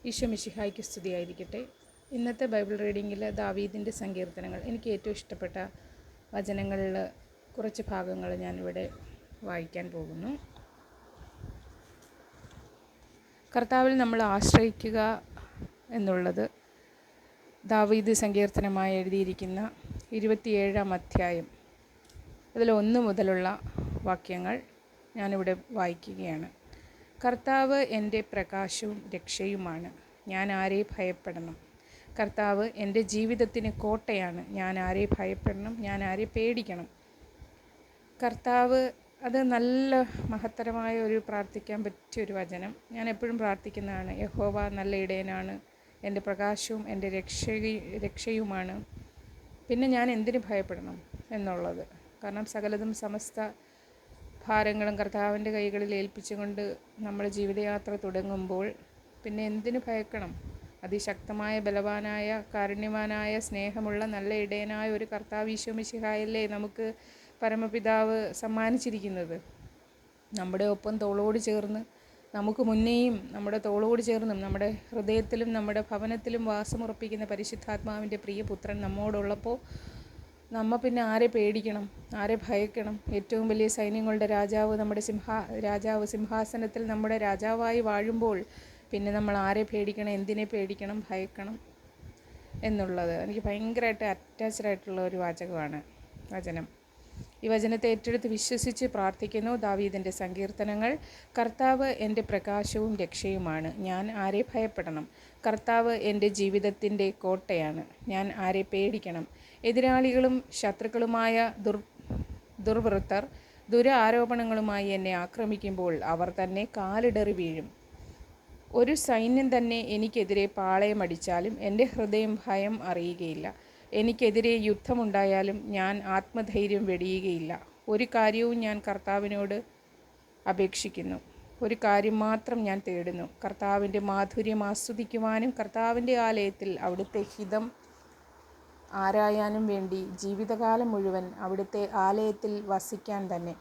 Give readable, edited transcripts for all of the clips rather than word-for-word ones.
ഈശോ മിശിഹായ്ക്ക് സ്തുതിയായിരിക്കട്ടെ. ഇന്നത്തെ ബൈബിൾ റീഡിങ്ങിൽ ദാവീദിൻ്റെ സങ്കീർത്തനങ്ങൾ, എനിക്ക് ഏറ്റവും ഇഷ്ടപ്പെട്ട വചനങ്ങളിൽ കുറച്ച് ഭാഗങ്ങൾ ഞാനിവിടെ വായിക്കാൻ പോകുന്നു. കർത്താവിൽ നമ്മൾ ആശ്രയിക്കുക എന്നുള്ളത് ദാവീദ് സങ്കീർത്തനമായി എഴുതിയിരിക്കുന്ന 27-ാം അധ്യായം അതിൽ 1 മുതലുള്ള വാക്യങ്ങൾ ഞാനിവിടെ വായിക്കുകയാണ്. കർത്താവ് എൻ്റെ പ്രകാശവും രക്ഷയുമാണ്, ഞാൻ ആരെ ഭയപ്പെടണം. കർത്താവ് എൻ്റെ ജീവിതത്തിന് കോട്ടയാണ്, ഞാൻ ആരെ ഭയപ്പെടണം, ഞാൻ ആരെ പേടിക്കണം. കർത്താവ്, അത് നല്ല മഹത്തരമായ ഒരു പ്രാർത്ഥിക്കാൻ പറ്റിയൊരു വചനം. ഞാൻ എപ്പോഴും പ്രാർത്ഥിക്കുന്നതാണ്, യഹോവ നല്ല ഇടയനാണ്, എൻ്റെ പ്രകാശവും എൻ്റെ രക്ഷയുമാണ്. പിന്നെ ഞാൻ എന്തിനു ഭയപ്പെടണം എന്നുള്ളത്. കാരണം സകലതും സമസ്ത ഭാരങ്ങളും കർത്താവിൻ്റെ കൈകളിൽ ഏൽപ്പിച്ചുകൊണ്ട് നമ്മൾ ജീവിതയാത്ര തുടങ്ങുമ്പോൾ പിന്നെ എന്തിനു ഭയക്കണം? അതിശക്തമായ, ബലവാനായ, കാരുണ്യവാനായ, സ്നേഹമുള്ള നല്ല ഇടയനായ ഒരു കർത്താവ് ഈശോ മിശിഹായല്ലേ നമുക്ക് പരമപിതാവ് സമ്മാനിച്ചിരിക്കുന്നത്. നമ്മുടെ ഒപ്പം തോളോട് ചേർന്ന്, നമുക്ക് മുന്നേയും നമ്മുടെ തോളോട് ചേർന്നും നമ്മുടെ ഹൃദയത്തിലും നമ്മുടെ ഭവനത്തിലും വാസമുറപ്പിക്കുന്ന പരിശുദ്ധാത്മാവിൻ്റെ പ്രിയപുത്രൻ നമ്മോടുള്ളപ്പോൾ നമ്മൾ പിന്നെ ആരെ പേടിക്കണം, ആരെ ഭയക്കണം? ഏറ്റവും വലിയ സൈന്യങ്ങളുടെ രാജാവ്, നമ്മുടെ സിംഹാസനത്തിൽ നമ്മുടെ രാജാവായി വാഴുമ്പോൾ പിന്നെ നമ്മൾ ആരെ പേടിക്കണം, എന്തിനെ പേടിക്കണം, ഭയക്കണം എന്നുള്ളത് എനിക്ക് ഭയങ്കരമായിട്ട് അറ്റാച്ച്ഡ് ആയിട്ടുള്ള ഒരു വചനം. ഈ വചനത്തെ ഏറ്റെടുത്ത് വിശ്വസിച്ച് പ്രാർത്ഥിക്കുന്നു. ദാവീദിൻ്റെ സങ്കീർത്തനങ്ങൾ. കർത്താവ് എൻ്റെ പ്രകാശവും രക്ഷയുമാണ്, ഞാൻ ആരെ ഭയപ്പെടണം. കർത്താവ് എൻ്റെ ജീവിതത്തിൻ്റെ കോട്ടയാണ്, ഞാൻ ആരെ പേടിക്കണം. എതിരാളികളും ശത്രുക്കളുമായ ദുർവൃത്തർ ആരോപണങ്ങളുമായി എന്നെ ആക്രമിക്കുമ്പോൾ അവർ തന്നെ കാലിടറി വീഴും. ഒരു സൈന്യം തന്നെ എനിക്കെതിരെ പാളയമടിച്ചാലും എൻ്റെ ഹൃദയം ഭയം അറിയുകയില്ല. എനിക്കെതിരെ യുദ്ധമുണ്ടായാലും ഞാൻ ആത്മധൈര്യം വെടിയുകയില്ല. ഒരു കാര്യവും ഞാൻ കർത്താവിനോട് അപേക്ഷിക്കുന്നു, ഒരു കാര്യം മാത്രം ഞാൻ തേടുന്നു, കർത്താവിൻ്റെ മാധുര്യം ആസ്വദിക്കുവാനും കർത്താവിൻ്റെ ആലയത്തിൽ അവിടുത്തെ ഹിതം ആരായാനും വേണ്ടി ജീവിതകാലം മുഴുവൻ അവിടുത്തെ ആലയത്തിൽ വസിക്കാൻ തന്നെ.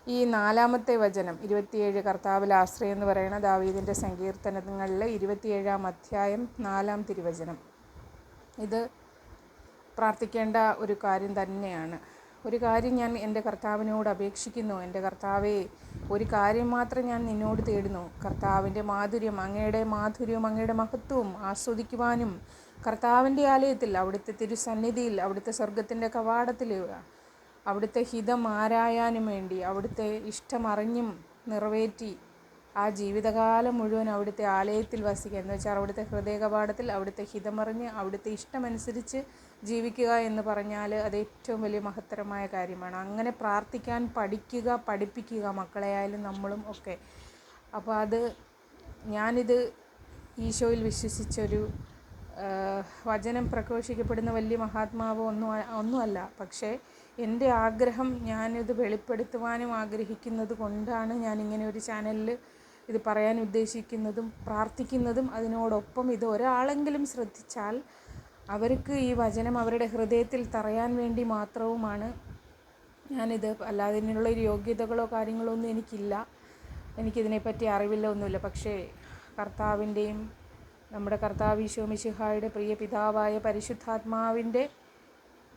ഈ 4-ാമത്തെ വചനം 27, കർത്താവിൽ ആശ്രയം എന്ന് പറയുന്ന ദാവീദിൻ്റെ സങ്കീർത്തനങ്ങളിൽ 27-ാം അധ്യായം 4-ാം തിരുവചനം. ഇത് പ്രാർത്ഥിക്കേണ്ട ഒരു കാര്യം തന്നെയാണ്. ഒരു കാര്യം ഞാൻ എൻ്റെ കർത്താവിനോട് അപേക്ഷിക്കുന്നു, എൻ്റെ കർത്താവേ, ഒരു കാര്യം മാത്രം ഞാൻ നിന്നോട് തേടുന്നു, കർത്താവിൻ്റെ മാധുര്യം, അങ്ങയുടെ മാധുര്യവും അങ്ങയുടെ മഹത്വവും ആസ്വദിക്കുവാനും കർത്താവിൻ്റെ ആലയത്തിൽ, അവിടുത്തെ തിരുസന്നിധിയിൽ, അവിടുത്തെ സ്വർഗത്തിൻ്റെ കവാടത്തിൽ അവിടുത്തെ ഹിതം ആരായാനും വേണ്ടി, അവിടുത്തെ ഇഷ്ടമറിഞ്ഞും നിറവേറ്റി ആ ജീവിതകാലം മുഴുവൻ അവിടുത്തെ ആലയത്തിൽ വസിക്കുക എന്ന് വെച്ചാൽ അവിടുത്തെ ഹൃദയ കവാടത്തിൽ അവിടുത്തെ ഹിതമറിഞ്ഞ് അവിടുത്തെ ഇഷ്ടമനുസരിച്ച് ജീവിക്കുക എന്ന് പറഞ്ഞാൽ അത് ഏറ്റവും വലിയ മഹത്തരമായ കാര്യമാണ്. അങ്ങനെ പ്രാർത്ഥിക്കാൻ പഠിപ്പിക്കുക മക്കളെയായാലും നമ്മളും ഒക്കെ. അപ്പോൾ ഞാനിത് ഈശോയിൽ വിശ്വസിച്ചൊരു വചനം പ്രഘോഷിക്കപ്പെടുന്ന വലിയ മഹാത്മാവോ ഒന്നുമല്ല. പക്ഷേ എൻ്റെ ആഗ്രഹം, ഞാനിത് വെളിപ്പെടുത്തുവാനും ആഗ്രഹിക്കുന്നത് കൊണ്ടാണ് ഞാനിങ്ങനെ ഒരു ചാനലിൽ ഇത് പറയാൻ ഉദ്ദേശിക്കുന്നതും പ്രാർത്ഥിക്കുന്നതും. അതിനോടൊപ്പം ഇത് ഒരാളെങ്കിലും ശ്രദ്ധിച്ചാൽ അവർക്ക് ഈ വചനം അവരുടെ ഹൃദയത്തിൽ തറയാൻ വേണ്ടി മാത്രവുമാണ് ഞാനിത്. അല്ലാതെ ഇതിനുള്ള ഒരു യോഗ്യതകളോ കാര്യങ്ങളോ ഒന്നും എനിക്കില്ല, എനിക്കിതിനെപ്പറ്റി അറിവില്ല, ഒന്നുമില്ല. പക്ഷേ കർത്താവിൻ്റെയും നമ്മുടെ കർത്താവ് ഈശോ മിശിഹായുടെ പ്രിയ പിതാവായ പരിശുദ്ധാത്മാവിൻ്റെ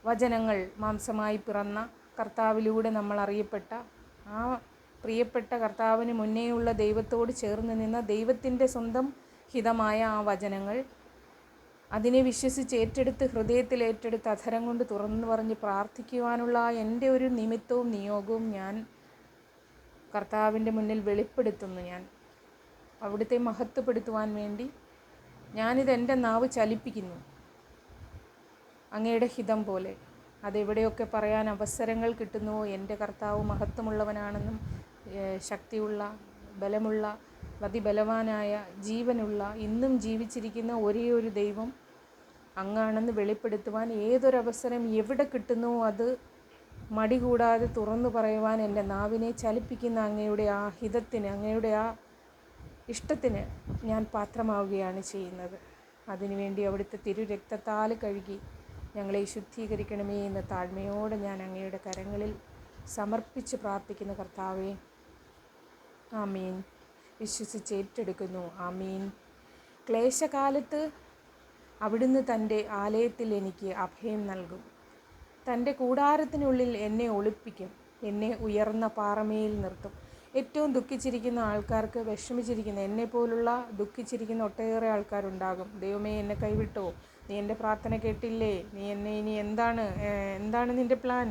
വചനങ്ങൾ, മാംസമായി പിറന്ന കർത്താവിലൂടെ നമ്മൾ അറിയപ്പെട്ട ആ പ്രിയപ്പെട്ട കർത്താവിന് മുന്നേയുള്ള ദൈവത്തോട് ചേർന്ന് നിന്ന ദൈവത്തിൻ്റെ സ്വന്തം ഹിതമായ ആ വചനങ്ങൾ, അതിനെ വിശ്വസിച്ച് ഏറ്റെടുത്ത്, ഹൃദയത്തിൽ ഏറ്റെടുത്ത്, അധരം കൊണ്ട് തുറന്നു പറഞ്ഞ് പ്രാർത്ഥിക്കുവാനുള്ള എൻ്റെ ഒരു നിമിത്തവും നിയോഗവും ഞാൻ കർത്താവിൻ്റെ മുന്നിൽ വെളിപ്പെടുത്തുന്നു. ഞാൻ അവിടുത്തെ മഹത്വപ്പെടുത്തുവാൻ വേണ്ടി ഞാനിതെൻ്റെ നാവ് ചലിപ്പിക്കുന്നു, അങ്ങയുടെ ഹിതം പോലെ. അതെവിടെയൊക്കെ പറയാൻ അവസരങ്ങൾ കിട്ടുന്നുവോ, എൻ്റെ കർത്താവ് മഹത്വമുള്ളവനാണെന്നും ശക്തിയുള്ള, ബലമുള്ള, അതിബലവാനായ, ജീവനുള്ള, ഇന്നും ജീവിച്ചിരിക്കുന്ന ഒരേ ഒരു ദൈവം അങ്ങാണെന്ന് വെളിപ്പെടുത്തുവാൻ ഏതൊരവസരം എവിടെ കിട്ടുന്നുവോ അത് മടി കൂടാതെ തുറന്നു പറയുവാൻ എൻ്റെ നാവിനെ ചലിപ്പിക്കുന്ന അങ്ങയുടെ ആ ഹിതത്തിന്, അങ്ങയുടെ ആ ഇഷ്ടത്തിന് ഞാൻ പാത്രമാവുകയാണ് ചെയ്യുന്നത്. അതിനുവേണ്ടി അവിടുത്തെ തിരുരക്തത്താൽ കഴുകി ഞങ്ങളെ ശുദ്ധീകരിക്കണമേ എന്ന് താഴ്മയോടെ ഞാൻ അങ്ങയുടെ കരങ്ങളിൽ സമർപ്പിച്ച് പ്രാർത്ഥിക്കുന്ന കർത്താവേ, ആമീൻ. വിശ്വസിച്ച് ഏറ്റെടുക്കുന്നു. ആമീൻ. ക്ലേശകാലത്ത് അവിടുന്ന് തൻ്റെ ആലയത്തിൽ എനിക്ക് അഭയം നൽകും. തൻ്റെ കൂടാരത്തിനുള്ളിൽ എന്നെ ഒളിപ്പിക്കും. എന്നെ ഉയർന്ന പാറമേൽ നിർത്തും. ഏറ്റവും ദുഃഖിച്ചിരിക്കുന്ന ആൾക്കാർക്ക്, വിഷമിച്ചിരിക്കുന്ന എന്നെപ്പോലുള്ള ദുഃഖിച്ചിരിക്കുന്ന ഒട്ടേറെ ആൾക്കാരുണ്ടാകും. ദൈവമേ, എന്നെ കൈവിട്ടോ, നീ എൻ്റെ പ്രാർത്ഥന കേട്ടില്ലേ, നീ എന്നെ ഇനി എന്താണ് നിൻ്റെ പ്ലാൻ,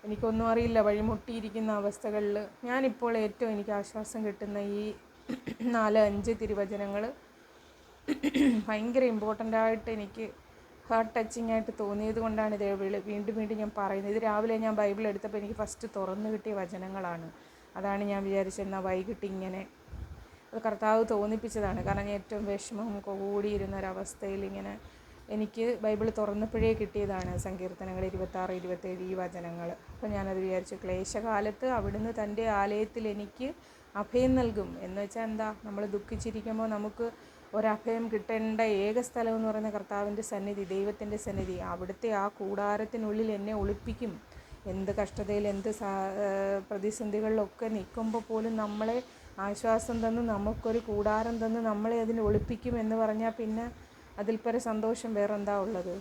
എനിക്കൊന്നും അറിയില്ല, വഴിമുട്ടിയിരിക്കുന്ന അവസ്ഥകളിൽ ഞാനിപ്പോൾ ഏറ്റവും എനിക്ക് ആശ്വാസം കിട്ടുന്ന ഈ 4-5 തിരുവചനങ്ങൾ ഭയങ്കര ഇമ്പോർട്ടൻ്റായിട്ട് എനിക്ക് ഹാർട്ട് ടച്ചിങ് ആയിട്ട് തോന്നിയത് കൊണ്ടാണ് ഇത് വീണ്ടും വീണ്ടും ഞാൻ പറയുന്നത്. ഇത് രാവിലെ ഞാൻ ബൈബിൾ എടുത്തപ്പോൾ എനിക്ക് ഫസ്റ്റ് തുറന്നു കിട്ടിയ വചനങ്ങളാണ്. അതാണ് ഞാൻ വിചാരിച്ചെന്നാൽ വൈകിട്ട് ഇങ്ങനെ അത് കർത്താവ് തോന്നിപ്പിച്ചതാണ്. കാരണം ഞാൻ ഏറ്റവും വിഷമം കൂടിയിരുന്ന ഒരവസ്ഥയിൽ ഇങ്ങനെ എനിക്ക് ബൈബിൾ തുറന്നപ്പോഴേ കിട്ടിയതാണ് സങ്കീർത്തനങ്ങൾ 26-27 ഈ വചനങ്ങൾ. അപ്പോൾ ഞാനത് വിചാരിച്ചു, ക്ലേശകാലത്ത് അവിടുന്ന് തൻ്റെ ആലയത്തിൽ എനിക്ക് അഭയം നൽകും എന്ന് വെച്ചാൽ എന്താ, നമ്മൾ ദുഃഖിച്ചിരിക്കുമ്പോൾ നമുക്ക് ഒരഭയം കിട്ടേണ്ട ഏക സ്ഥലം എന്ന് പറയുന്ന കർത്താവിൻ്റെ സന്നിധി, ദൈവത്തിൻ്റെ സന്നിധി. അവിടുത്തെ ആ കൂടാരത്തിനുള്ളിൽ എന്നെ ഒളിപ്പിക്കും. എന്ത് കഷ്ടതയിൽ, എന്ത് പ്രതിസന്ധികളിലൊക്കെ നിൽക്കുമ്പോൾ പോലും നമ്മളെ ആശ്വാസം തന്ന് നമുക്കൊരു കൂടാരം തന്ന് നമ്മളെ അതിന് ഒളിപ്പിക്കും എന്ന് പറഞ്ഞാൽ പിന്നെ അതിൽ പര സന്തോഷം വേറെന്താ ഉള്ളത്.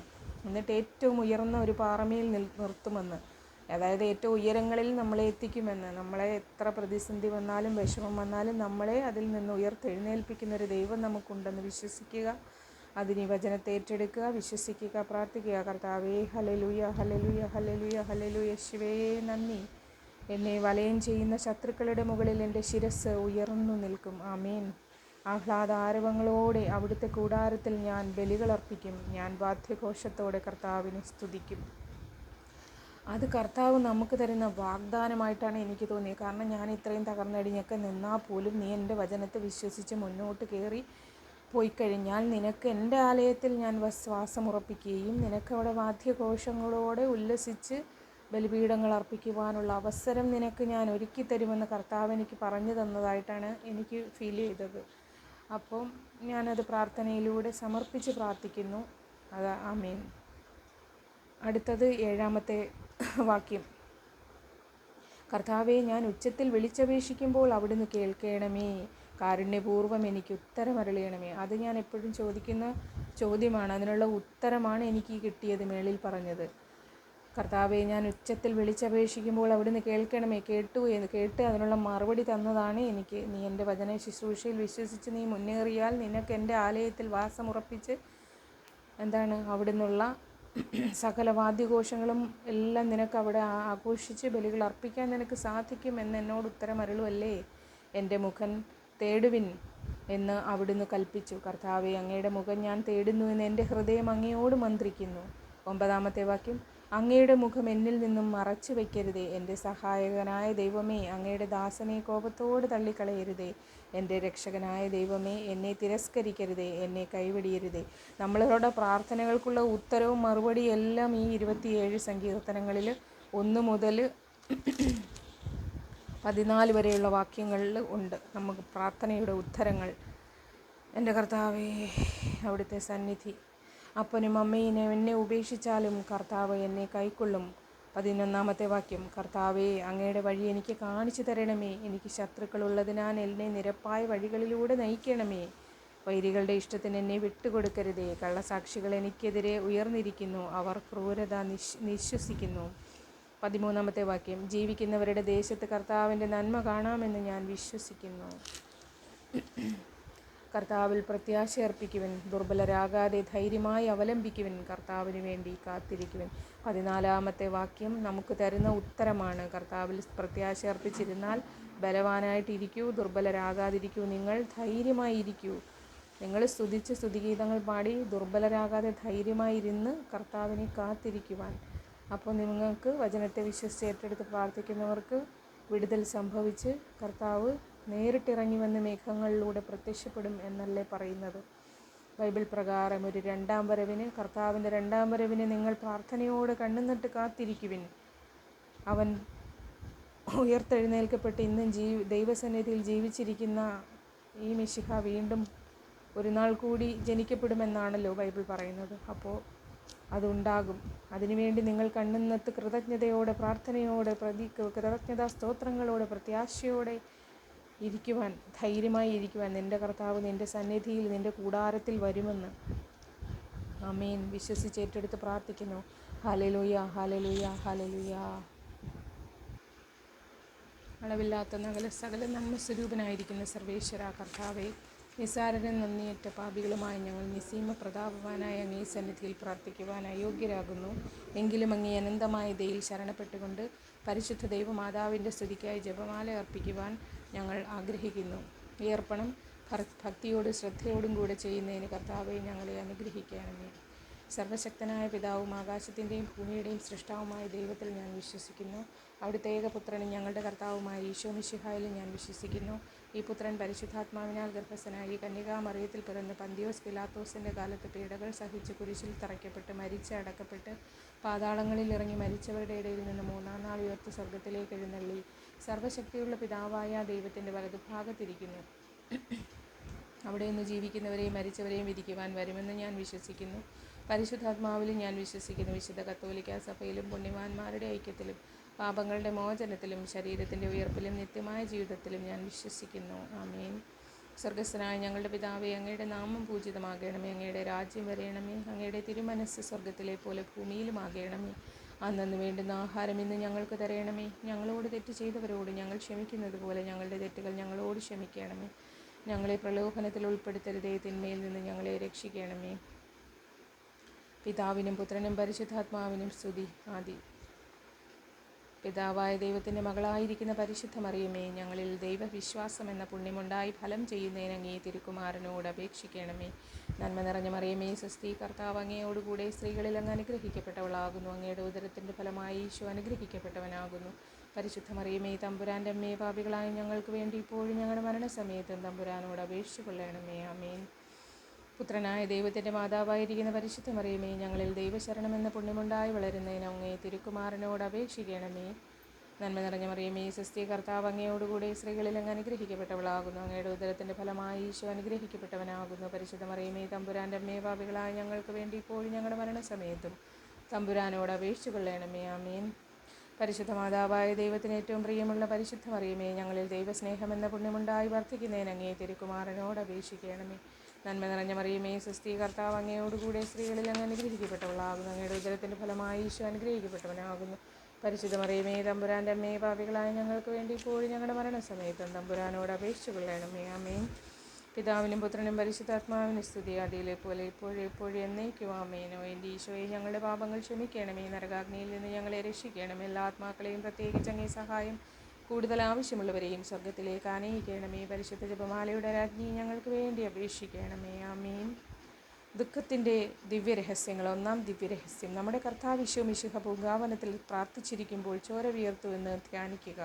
എന്നിട്ട് ഏറ്റവും ഉയർന്ന ഒരു പാറമേൽ നിർത്തുമെന്ന്, അതായത് ഏറ്റവും ഉയരങ്ങളിൽ നമ്മളെ എത്തിക്കുമെന്ന്. നമ്മളെ എത്ര പ്രതിസന്ധി വന്നാലും വിഷമം വന്നാലും നമ്മളെ അതിൽ നിന്ന് ഉയർത്തെഴുന്നേൽപ്പിക്കുന്ന ഒരു ദൈവം നമുക്കുണ്ടെന്ന് വിശ്വസിക്കുക. അതിന് ഈ വചനത്തെ ഏറ്റെടുക്കുക, വിശ്വസിക്കുക, പ്രാർത്ഥിക്കുക. കർത്താവേ, ഹല്ലേലൂയ, ഹല്ലേലൂയ, ഹല്ലേലൂയ, ഹല്ലേലൂയ. യേശുവേ, നന്ദി. എന്നെ വലയം ചെയ്യുന്ന ശത്രുക്കളുടെ മുകളിൽ എൻ്റെ ശിരസ്സ് ഉയർന്നു നിൽക്കും. ആമേൻ. ആഹ്ലാദാരവങ്ങളോടെ അവിടുത്തെ കൂടാരത്തിൽ ഞാൻ ബലികളർപ്പിക്കും. ഞാൻ വാദ്യഘോഷത്തോടെ കർത്താവിനെ സ്തുതിക്കും. അത് കർത്താവ് നമുക്ക് തരുന്ന വാഗ്ദാനമായിട്ടാണ് എനിക്ക് തോന്നിയത്. കാരണം ഞാൻ ഇത്രയും തകർന്നടിഞ്ഞൊക്കെ നിന്നാൽ പോലും നീ എൻ്റെ വചനത്തെ വിശ്വസിച്ച് മുന്നോട്ട് കയറി പോയി കഴിഞ്ഞാൽ നിനക്ക് എൻ്റെ ആലയത്തിൽ ഞാൻ വാസമുറപ്പിക്കുകയും നിനക്കവിടെ വാദ്യഘോഷങ്ങളോടെ ഉല്ലസിച്ച് ബലിപീഠങ്ങൾ അർപ്പിക്കുവാനുള്ള അവസരം നിനക്ക് ഞാൻ ഒരുക്കി തരുമെന്ന് കർത്താവ് എനിക്ക് പറഞ്ഞു തന്നതായിട്ടാണ് എനിക്ക് ഫീൽ ചെയ്തത്. അപ്പം ഞാനത് പ്രാർത്ഥനയിലൂടെ സമർപ്പിച്ച് പ്രാർത്ഥിക്കുന്നു. അത് ആമേൻ. അടുത്തത് 7-ാമത്തെ വാക്യം. കർത്താവെ, ഞാൻ ഉച്ചത്തിൽ വിളിച്ചപേക്ഷിക്കുമ്പോൾ അവിടുന്ന് കേൾക്കണമേ. കാരുണ്യപൂർവ്വം എനിക്ക് ഉത്തരമരുളയണമേ. അത് ഞാൻ എപ്പോഴും ചോദിക്കുന്ന ചോദ്യമാണ്. അതിനുള്ള ഉത്തരമാണ് എനിക്ക് കിട്ടിയത്, മേളിൽ പറഞ്ഞത്. കർത്താവെ, ഞാൻ ഉച്ചത്തിൽ വിളിച്ചപേക്ഷിക്കുമ്പോൾ അവിടുന്ന് കേൾക്കണമേ. കേട്ട് അതിനുള്ള മറുപടി തന്നതാണ് എനിക്ക്. നീ എൻ്റെ വചന ശുശ്രൂഷയിൽ വിശ്വസിച്ച് നീ മുന്നേറിയാൽ നിനക്ക് എൻ്റെ ആലയത്തിൽ വാസമുറപ്പിച്ച് അവിടുന്നുള്ള സകല വാദ്യഘോഷങ്ങളും എല്ലാം നിനക്ക് അവിടെ ആഘോഷിച്ച് ബലികൾ അർപ്പിക്കാൻ നിനക്ക് സാധിക്കും എന്ന് എന്നോട് ഉത്തരമരുളുമല്ലേ. എൻ്റെ മുഖം തേടുവിൻ എന്ന് അവിടുന്ന് കൽപ്പിച്ചു. കർത്താവെ, അങ്ങയുടെ മുഖം ഞാൻ തേടുന്നു എന്ന് എൻ്റെ ഹൃദയം അങ്ങയോട് മന്ത്രിക്കുന്നു. 9-ാമത്തെ വാക്യം. അങ്ങയുടെ മുഖം എന്നിൽ നിന്നും മറച്ചു വയ്ക്കരുതേ. എൻ്റെ സഹായകനായ ദൈവമേ, അങ്ങയുടെ ദാസനെ കോപത്തോട് തള്ളിക്കളയരുതേ. എൻ്റെ രക്ഷകനായ ദൈവമേ, എന്നെ തിരസ്കരിക്കരുതേ, എന്നെ കൈവെടിയരുതേ. നമ്മളുടെ പ്രാർത്ഥനകൾക്കുള്ള ഉത്തരവും മറുപടിയും എല്ലാം ഈ 27 സങ്കീർത്തനങ്ങളിൽ 1 മുതൽ 14 വരെയുള്ള വാക്യങ്ങളിൽ ഉണ്ട്. നമുക്ക് പ്രാർത്ഥനയുടെ ഉത്തരങ്ങൾ. എൻ്റെ കർത്താവേ, അവിടുത്തെ സന്നിധി. അപ്പനും അമ്മയും എന്നെ ഉപേക്ഷിച്ചാലും കർത്താവ് എന്നെ കൈക്കൊള്ളും. 11-ാമത്തെ വാക്യം. കർത്താവേ, അങ്ങയുടെ വഴി എനിക്ക് കാണിച്ചു തരണമേ. എനിക്ക് ശത്രുക്കളുള്ളതിനാൽ എന്നെ നിരപ്പായ വഴികളിലൂടെ നയിക്കണമേ. വൈരികളുടെ ഇഷ്ടത്തിന് എന്നെ വിട്ടുകൊടുക്കരുതേ. കള്ളസാക്ഷികൾ എനിക്കെതിരെ ഉയർന്നിരിക്കുന്നു, അവർ ക്രൂരത നിശ്വസിക്കുന്നു. 13-ാമത്തെ വാക്യം. ജീവിക്കുന്നവരുടെ ദേശത്ത് കർത്താവിൻ്റെ നന്മ കാണാമെന്ന് ഞാൻ വിശ്വസിക്കുന്നു. കർത്താവിൽ പ്രത്യാശയർപ്പിക്കുവൻ. ദുർബലരാകാതെ ധൈര്യമായി അവലംബിക്കുവൻ. കർത്താവിന് വേണ്ടി കാത്തിരിക്കുവൻ. 14-ാമത്തെ വാക്യം നമുക്ക് തരുന്ന ഉത്തരമാണ്. കർത്താവിൽ പ്രത്യാശയർപ്പിച്ചിരുന്നാൽ ബലവാനായിട്ടിരിക്കൂ, ദുർബലരാകാതിരിക്കൂ. നിങ്ങൾ ധൈര്യമായിരിക്കൂ. നിങ്ങൾ സ്തുതിച്ച് സ്തുതിഗീതങ്ങൾ പാടി ദുർബലരാകാതെ ധൈര്യമായിരുന്ന് കർത്താവിനെ കാത്തിരിക്കുവാൻ. അപ്പോൾ നിങ്ങൾക്ക് വചനത്തെ വിശ്വസിച്ച് ഏറ്റെടുത്ത് പ്രാർത്ഥിക്കുന്നവർക്ക് വിടുതൽ സംഭവിച്ച് കർത്താവ് നേരിട്ടിറങ്ങി വന്ന് മേഘങ്ങളിലൂടെ പ്രത്യക്ഷപ്പെടും എന്നല്ലേ പറയുന്നത്. ബൈബിൾ പ്രകാരം ഒരു 2-ാം വരവിന്, കർത്താവിൻ്റെ 2-ാം വരവിന് നിങ്ങൾ പ്രാർത്ഥനയോടെ കണ്ണുനട്ട് കാത്തിരിക്കുവിൻ. അവൻ ഉയർത്തെഴുന്നേൽക്കപ്പെട്ട് ഇന്നും ദൈവസന്നിധിയിൽ ജീവിച്ചിരിക്കുന്ന ഈ മിശിഹ വീണ്ടും ഒരു നാൾ കൂടി ജനിക്കപ്പെടുമെന്നാണല്ലോ ബൈബിൾ പറയുന്നത്. അപ്പോൾ അതുണ്ടാകും. അതിനുവേണ്ടി നിങ്ങൾ കണ്ണുനട്ട് കൃതജ്ഞതയോടെ, പ്രാർത്ഥനയോടെ, കൃതജ്ഞതാ സ്തോത്രങ്ങളോടെ, പ്രത്യാശയോടെ ഇരിക്കുവാൻ, ധൈര്യമായി ഇരിക്കുവാൻ നിൻ്റെ കർത്താവ് നിൻ്റെ സന്നിധിയിൽ നിൻ്റെ കൂടാരത്തിൽ വരുമെന്ന് ആമേൻ വിശ്വസിച്ചേറ്റെടുത്ത് പ്രാർത്ഥിക്കുന്നു. Hallelujah, hallelujah, hallelujah. അളവില്ലാത്ത സകല നന്മ സ്വരൂപനായിരിക്കുന്ന സർവേശ്വര കർത്താവെ, നിസ്സാരരും നന്ദിയേറ്റ പാപികളുമായ ഞങ്ങൾ നിസ്സീമ പ്രതാപവാനായ അങ്ങേ സന്നിധിയിൽ പ്രാർത്ഥിക്കുവാൻ അയോഗ്യരാകുന്നു. എങ്കിലും അങ്ങേ അനന്തമായ ദയയിൽ ശരണപ്പെട്ടുകൊണ്ട് പരിശുദ്ധ ദൈവമാതാവിൻ്റെ സ്തുതിക്കായി ജപമാല അർപ്പിക്കുവാൻ ഞങ്ങൾ ആഗ്രഹിക്കുന്നു. ഈ അർപ്പണം ഭക്തിയോടും ശ്രദ്ധയോടും കൂടെ ചെയ്യുന്നതിന് കർത്താവെ ഞങ്ങളെ അനുഗ്രഹിക്കണമേ. സർവശക്തനായ പിതാവും ആകാശത്തിൻ്റെയും ഭൂമിയുടെയും സൃഷ്ടാവുമായ ദൈവത്തിൽ ഞാൻ വിശ്വസിക്കുന്നു. അവിടുത്തെ ഏകപുത്രനും ഞങ്ങളുടെ കർത്താവുമായ ഈശോ മിശിഹായിലും ഞാൻ വിശ്വസിക്കുന്നു. ഈ പുത്രൻ പരിശുദ്ധാത്മാവിനാൽ ഗർഭസ്ഥനായി കന്യകാമറിയത്തിൽ പിറന്ന് പന്തിയോസ് പിലാത്തോസിൻ്റെ കാലത്ത് പീഡകൾ സഹിച്ച് കുരിശിൽ തറയ്ക്കപ്പെട്ട് മരിച്ച് അടക്കപ്പെട്ട് പാതാളങ്ങളിൽ ഇറങ്ങി മരിച്ചവരുടെ ഇടയിൽ നിന്ന് മൂന്നാം നാൾ ഉയർത്ത് സ്വർഗത്തിലേക്ക് എഴുന്നള്ളി സർവശക്തിയുള്ള പിതാവായ ദൈവത്തിൻ്റെ വലതുഭാഗത്തിരിക്കുന്നു. അവിടെ നിന്ന് ജീവിക്കുന്നവരെയും മരിച്ചവരെയും വിധിക്കുവാൻ വരുമെന്ന് ഞാൻ വിശ്വസിക്കുന്നു. പരിശുദ്ധാത്മാവിലും ഞാൻ വിശ്വസിക്കുന്നു. വിശുദ്ധ കത്തോലിക്കാ സഭയിലും പുണ്യവാന്മാരുടെ ഐക്യത്തിലും പാപങ്ങളുടെ മോചനത്തിലും ശരീരത്തിൻ്റെ ഉയർപ്പിലും നിത്യമായ ജീവിതത്തിലും ഞാൻ വിശ്വസിക്കുന്നു. ആമേൻ. സ്വർഗസ്ഥനായ ഞങ്ങളുടെ പിതാവേ, അങ്ങയുടെ നാമം പൂജിതമാകണമേ. അങ്ങയുടെ രാജ്യം വരയണമേ. അങ്ങയുടെ തിരുമനസ്സ് സ്വർഗത്തിലെ പോലെ ഭൂമിയിലുമാകണമേ. അന്നു വേണ്ടുന്ന ആഹാരം ഇന്ന് ഞങ്ങൾക്ക് തരയണമേ. ഞങ്ങളോട് തെറ്റ് ചെയ്തവരോട് ഞങ്ങൾ ക്ഷമിക്കുന്നത് പോലെ ഞങ്ങളുടെ തെറ്റുകൾ ഞങ്ങളോട് ക്ഷമിക്കണമേ. ഞങ്ങളെ പ്രലോഭനത്തിൽ ഉൾപ്പെടുത്തരുതേ, തിന്മയിൽ നിന്ന് ഞങ്ങളെ രക്ഷിക്കണമേ. പിതാവിനും പുത്രനും പരിശുദ്ധാത്മാവിനും സ്തുതി. ആദി പിതാവായ ദൈവത്തിൻ്റെ മകളായിരിക്കുന്ന പരിശുദ്ധ മറിയമേ, ഞങ്ങളിൽ ദൈവവിശ്വാസം എന്ന പുണ്യമുണ്ടായി ഫലം ചെയ്യുന്നതിന് അങ്ങേ തിരുക്കുമാരനോട് അപേക്ഷിക്കണമേ. നന്മ നിറഞ്ഞ മറിയമേ, സ്വസ്തി, കർത്താവ് അങ്ങയോടുകൂടെ സ്ത്രീകളിൽ അങ്ങ് അനുഗ്രഹിക്കപ്പെട്ടവളാകുന്നു. അങ്ങയുടെ ഉദരത്തിൻ്റെ ഫലമായി ഈശോ അനുഗ്രഹിക്കപ്പെട്ടവനാകുന്നു. പരിശുദ്ധ മറിയമേ, തമ്പുരാൻ്റെ അമ്മേ, പാപികളായ ഞങ്ങൾക്ക് വേണ്ടി ഇപ്പോഴും ഞങ്ങളുടെ മരണസമയത്തും തമ്പുരാനോട് അപേക്ഷിച്ചു കൊള്ളണമേ. ആമേൻ. പുത്രനായ ദൈവത്തിൻ്റെ മാതാവായിരിക്കുന്ന പരിശുദ്ധ മറിയമേ, ഞങ്ങളിൽ ദൈവശരണമെന്ന പുണ്യമുണ്ടായി വളരുന്നതിന് അങ്ങേ തിരുക്കുമാരനോട് അപേക്ഷിക്കണമേ. നന്മ നിറഞ്ഞ മറിയമേ, സ്വസ്തി, കർത്താവ് അങ്ങയോടുകൂടെ സ്ത്രീകളിൽ അങ്ങ് അനുഗ്രഹിക്കപ്പെട്ടവളാകുന്നു. അങ്ങയുടെ ഉദരത്തിൻ്റെ ഫലമായി ഈശോ അനുഗ്രഹിക്കപ്പെട്ടവനാകുന്നു. പരിശുദ്ധ മറിയമേ, തമ്പുരാൻ്റെ അമ്മേ, പാപികളായ ഞങ്ങൾക്ക് വേണ്ടി ഇപ്പോഴും ഞങ്ങളുടെ മരണസമയത്തും തമ്പുരാനോട് അപേക്ഷിച്ചു കൊള്ളണമേ. ആമേൻ. പരിശുദ്ധ മാതാവായ ദൈവത്തിന് ഏറ്റവും പ്രിയമുള്ള പരിശുദ്ധ മറിയമേ, ഞങ്ങളിൽ ദൈവസ്നേഹമെന്ന പുണ്യമുണ്ടായി വർദ്ധിക്കുന്നതിന് അങ്ങേ തിരുക്കുമാരനോട് അപേക്ഷിക്കണമേ. നന്മ നിറഞ്ഞ മറിയമേ, സ്വസ്തി, കർത്താവ് അങ്ങയോടുകൂടെ സ്ത്രീകളിൽ അങ്ങ് അനുഗ്രഹിക്കപ്പെട്ടവളാകുന്നു. അങ്ങയുടെ ഉദരത്തിൻ്റെ ഫലമായി ഈശോ അനുഗ്രഹിക്കപ്പെട്ടവനാകുന്നു. പരിശുദ്ധ മറിയമേ, തമ്പുരാൻ്റെ അമ്മേ, പാപികളായ ഞങ്ങൾക്ക് വേണ്ടി ഇപ്പോഴും ഞങ്ങളുടെ മരണസമയത്തും തമ്പുരാനോട് അപേക്ഷിച്ചു കൊള്ളണമേ. ആമേൻ. പിതാവിനും പുത്രനും പരിശുദ്ധാത്മാവിനും സ്തുതി, ആദിയിലെ പോലെ ഇപ്പോഴും എന്നേക്കും. ആമേനോ. എൻ്റെ ഈശോയെ, ഞങ്ങളുടെ പാപങ്ങൾ ക്ഷമിക്കണമേ. നരകാഗ്നിയിൽ നിന്ന് ഞങ്ങളെ രക്ഷിക്കണമേ. എല്ലാ ആത്മാക്കളെയും, പ്രത്യേകിച്ച് അങ്ങേ സഹായം കൂടുതൽ ആവശ്യമുള്ളവരെയും സ്വർഗത്തിലേക്ക് ആനയിക്കണമേ. പരിശുദ്ധ ജപമാലയുടെ രാജ്ഞി ഞങ്ങൾക്ക് വേണ്ടി അപേക്ഷിക്കണമേ. ആമേൻ. ദുഃഖത്തിൻ്റെ ദിവ്യരഹസ്യങ്ങൾ. ഒന്നാം ദിവ്യരഹസ്യം. നമ്മുടെ കർത്താവ് ഈശോ മിശിഹ പൂങ്കാവനത്തിൽ പ്രാർത്ഥിച്ചിരിക്കുമ്പോൾ ചോര വിയർത്തു എന്ന് ധ്യാനിക്കുക.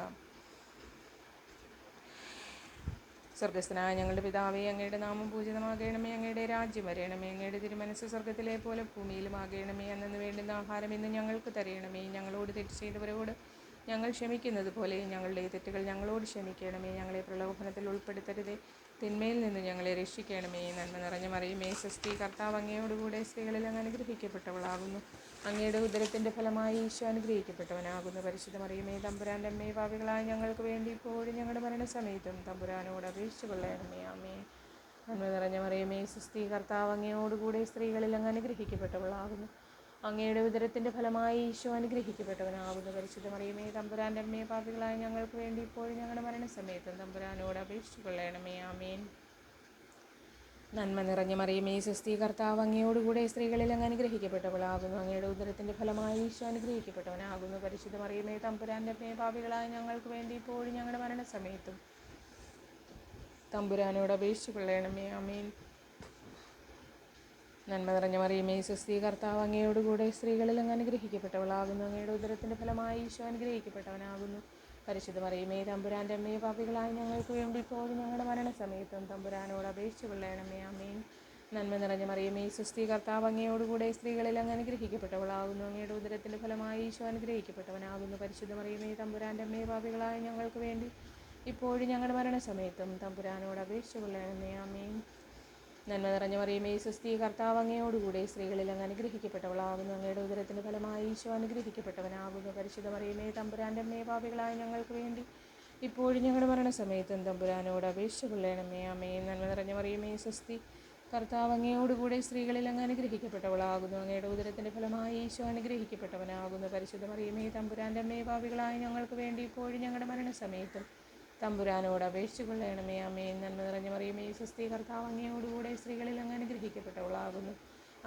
സ്വർഗസ്ഥനായ ഞങ്ങളുടെ പിതാവേ, അങ്ങയുടെ നാമം പൂജിതമാകണമേ. അങ്ങയുടെ രാജ്യം വരയണമേ. അങ്ങയുടെ തിരുമനസ്സ് സ്വർഗത്തിലെ പോലെ ഭൂമിയിലുമാകണമേ. അന്നു വേണ്ടുന്ന ആഹാരം ഇന്ന് ഞങ്ങൾക്ക് തരയണമേ. ഞങ്ങളോട് തെറ്റ് ചെയ്തവരോട് ഞങ്ങൾ ക്ഷമിക്കുന്നത് പോലെ ഞങ്ങളുടെ തെറ്റുകൾ ഞങ്ങളോട് ക്ഷമിക്കണമേ. ഞങ്ങളെ പ്രലോഭനത്തിൽ ഉൾപ്പെടുത്തരുതേ, തിന്മയിൽ നിന്ന് ഞങ്ങളെ രക്ഷിക്കണമേ. നന്മ നിറഞ്ഞ മറിയമേ, സ്വസ്തി, കർത്താവ് അങ്ങയോടുകൂടെ സ്ത്രീകളിൽ അങ്ങ് അനുഗ്രഹിക്കപ്പെട്ടവളാകുന്നു. അങ്ങയുടെ ഉദരത്തിൻ്റെ ഫലമായി ഈശോ അനുഗ്രഹിക്കപ്പെട്ടവനാകുന്നു. പരിശുദ്ധ മറിയമേ, തമ്പുരാൻ്റെ അമ്മേ, പാപികളായ ഞങ്ങൾക്ക് വേണ്ടി ഇപ്പോഴും ഞങ്ങളുടെ മരണസമയത്തും തമ്പുരാനോട് അപേക്ഷിച്ചു കൊള്ളണമേ. ആമേൻ. നന്മ നിറഞ്ഞ മറിയമേ, സ്വസ്തി, കർത്താവ് അങ്ങയോടുകൂടെ സ്ത്രീകളിൽ അങ്ങ് അനുഗ്രഹിക്കപ്പെട്ടവളാകുന്നു. അങ്ങയുടെ ഉദരത്തിൻ്റെ ഫലമായി ഈശോ അനുഗ്രഹിക്കപ്പെട്ടവനാകുന്നു. പരിശുദ്ധ മറിയമേ, തമ്പുരാൻ്റെ അമ്മേ, പാപികളായ ഞങ്ങൾക്ക് വേണ്ടി ഇപ്പോഴും ഞങ്ങളുടെ മരണസമയത്തും തമ്പുരാനോട് അപേക്ഷിച്ചു കൊള്ളണമേ. ആമേൻ. നന്മ നിറഞ്ഞ മറിയമേ, സ്വസ്തി, കർത്താവ് അങ്ങയോടുകൂടെ സ്ത്രീകളിൽ അങ്ങ് അനുഗ്രഹിക്കപ്പെട്ടവളാകുന്നു. അങ്ങയുടെ ഉദരത്തിൻ്റെ ഫലമായി ഈശോ അനുഗ്രഹിക്കപ്പെട്ടവനാകുന്നു. പരിശുദ്ധ മറിയമേ, തമ്പുരാൻ്റെ അമ്മേ, പാപികളായ ഞങ്ങൾക്ക് വേണ്ടി ഇപ്പോഴും ഞങ്ങളുടെ മരണസമയത്തും തമ്പുരാനോട് അപേക്ഷിച്ചു കൊള്ളണമേ. ആമേൻ. നന്മ നിറഞ്ഞ മറിയമേ, സ്വസ്തി, കർത്താവ് അങ്ങയോടുകൂടെ സ്ത്രീകളിൽ അങ്ങ് അനുഗ്രഹിക്കപ്പെട്ടവളാകുന്നു. അങ്ങയുടെ ഉദരത്തിൻ്റെ ഫലമായി ഈശോ അനുഗ്രഹിക്കപ്പെട്ടവനാകുന്നു. പരിശുദ്ധ മറിയമേ, തമ്പുരാൻ്റെ അമ്മേ, പാപികളായ ഞങ്ങൾക്ക് വേണ്ടി ഇപ്പോഴും ഞങ്ങളുടെ മരണസമയത്തും തമ്പുരാനോട് അപേക്ഷിച്ചു കൊള്ളണമേ. ആമേൻ. നന്മ നിറഞ്ഞ മറിയമേ, സ്വസ്തി, കർത്താവ് അങ്ങയോടുകൂടെ സ്ത്രീകളിൽ അങ്ങ് അനുഗ്രഹിക്കപ്പെട്ടവളാകുന്നു. അങ്ങയുടെ ഉദരത്തിൻ്റെ ഫലമായി ഈശോ അനുഗ്രഹിക്കപ്പെട്ടവനാകുന്നു. പരിശുദ്ധ മറിയമേ, തമ്പുരാൻ്റെ അമ്മേ, പാപികളായ ഞങ്ങൾക്ക് വേണ്ടി ഇപ്പോഴും ഞങ്ങളുടെ മരണസമയത്തും തമ്പുരാനോട് അപേക്ഷിച്ചു കൊള്ളണമേ. ആമേൻ. നന്മ നിറഞ്ഞ മറിയമേ, സ്വസ്തി, കർത്താവ് അങ്ങയോടുകൂടെ സ്ത്രീകളിൽ അങ്ങ് അനുഗ്രഹിക്കപ്പെട്ടവളാകുന്നു. അങ്ങയുടെ ഉദരത്തിൻ്റെ ഫലമായി ഈശോ അനുഗ്രഹിക്കപ്പെട്ടവനാകുന്നു. പരിശുദ്ധ മറിയമേ, തമ്പുരാൻ്റെ അമ്മേ, പാപികളായ ഞങ്ങൾക്ക് വേണ്ടി ഇപ്പോഴും ഞങ്ങളുടെ മരണസമയത്തും തമ്പുരാനോട് അപേക്ഷിച്ച് കൊള്ളണമേ. ആമേൻ. നന്മ നിറഞ്ഞ മറിയമേ സ്വസ്തി, കർത്താവ് അങ്ങയോടുകൂടെ സ്ത്രീകളിൽ അങ്ങ് അനുഗ്രഹിക്കപ്പെട്ടവളാകുന്നു. അങ്ങയുടെ ഉദരത്തിൻ്റെ ഫലമായി ഈശോ അനുഗ്രഹിക്കപ്പെട്ടവനാകുന്നു. പരിശുദ്ധ മറിയമേ തമ്പുരാൻ്റെ അമ്മേ, പാപികളായ ഞങ്ങൾക്ക് വേണ്ടി ഇപ്പോഴും ഞങ്ങളുടെ മരണസമയത്തും തമ്പുരാനോട് അപേക്ഷിച്ച് കൊള്ളണമേ. ആമേൻ. നന്മ നിറഞ്ഞ മറിയമേ സ്വസ്തി, കർത്താവ് അങ്ങയോടുകൂടെ സ്ത്രീകളിൽ അങ്ങ് അനുഗ്രഹിക്കപ്പെട്ടവളാകുന്നു.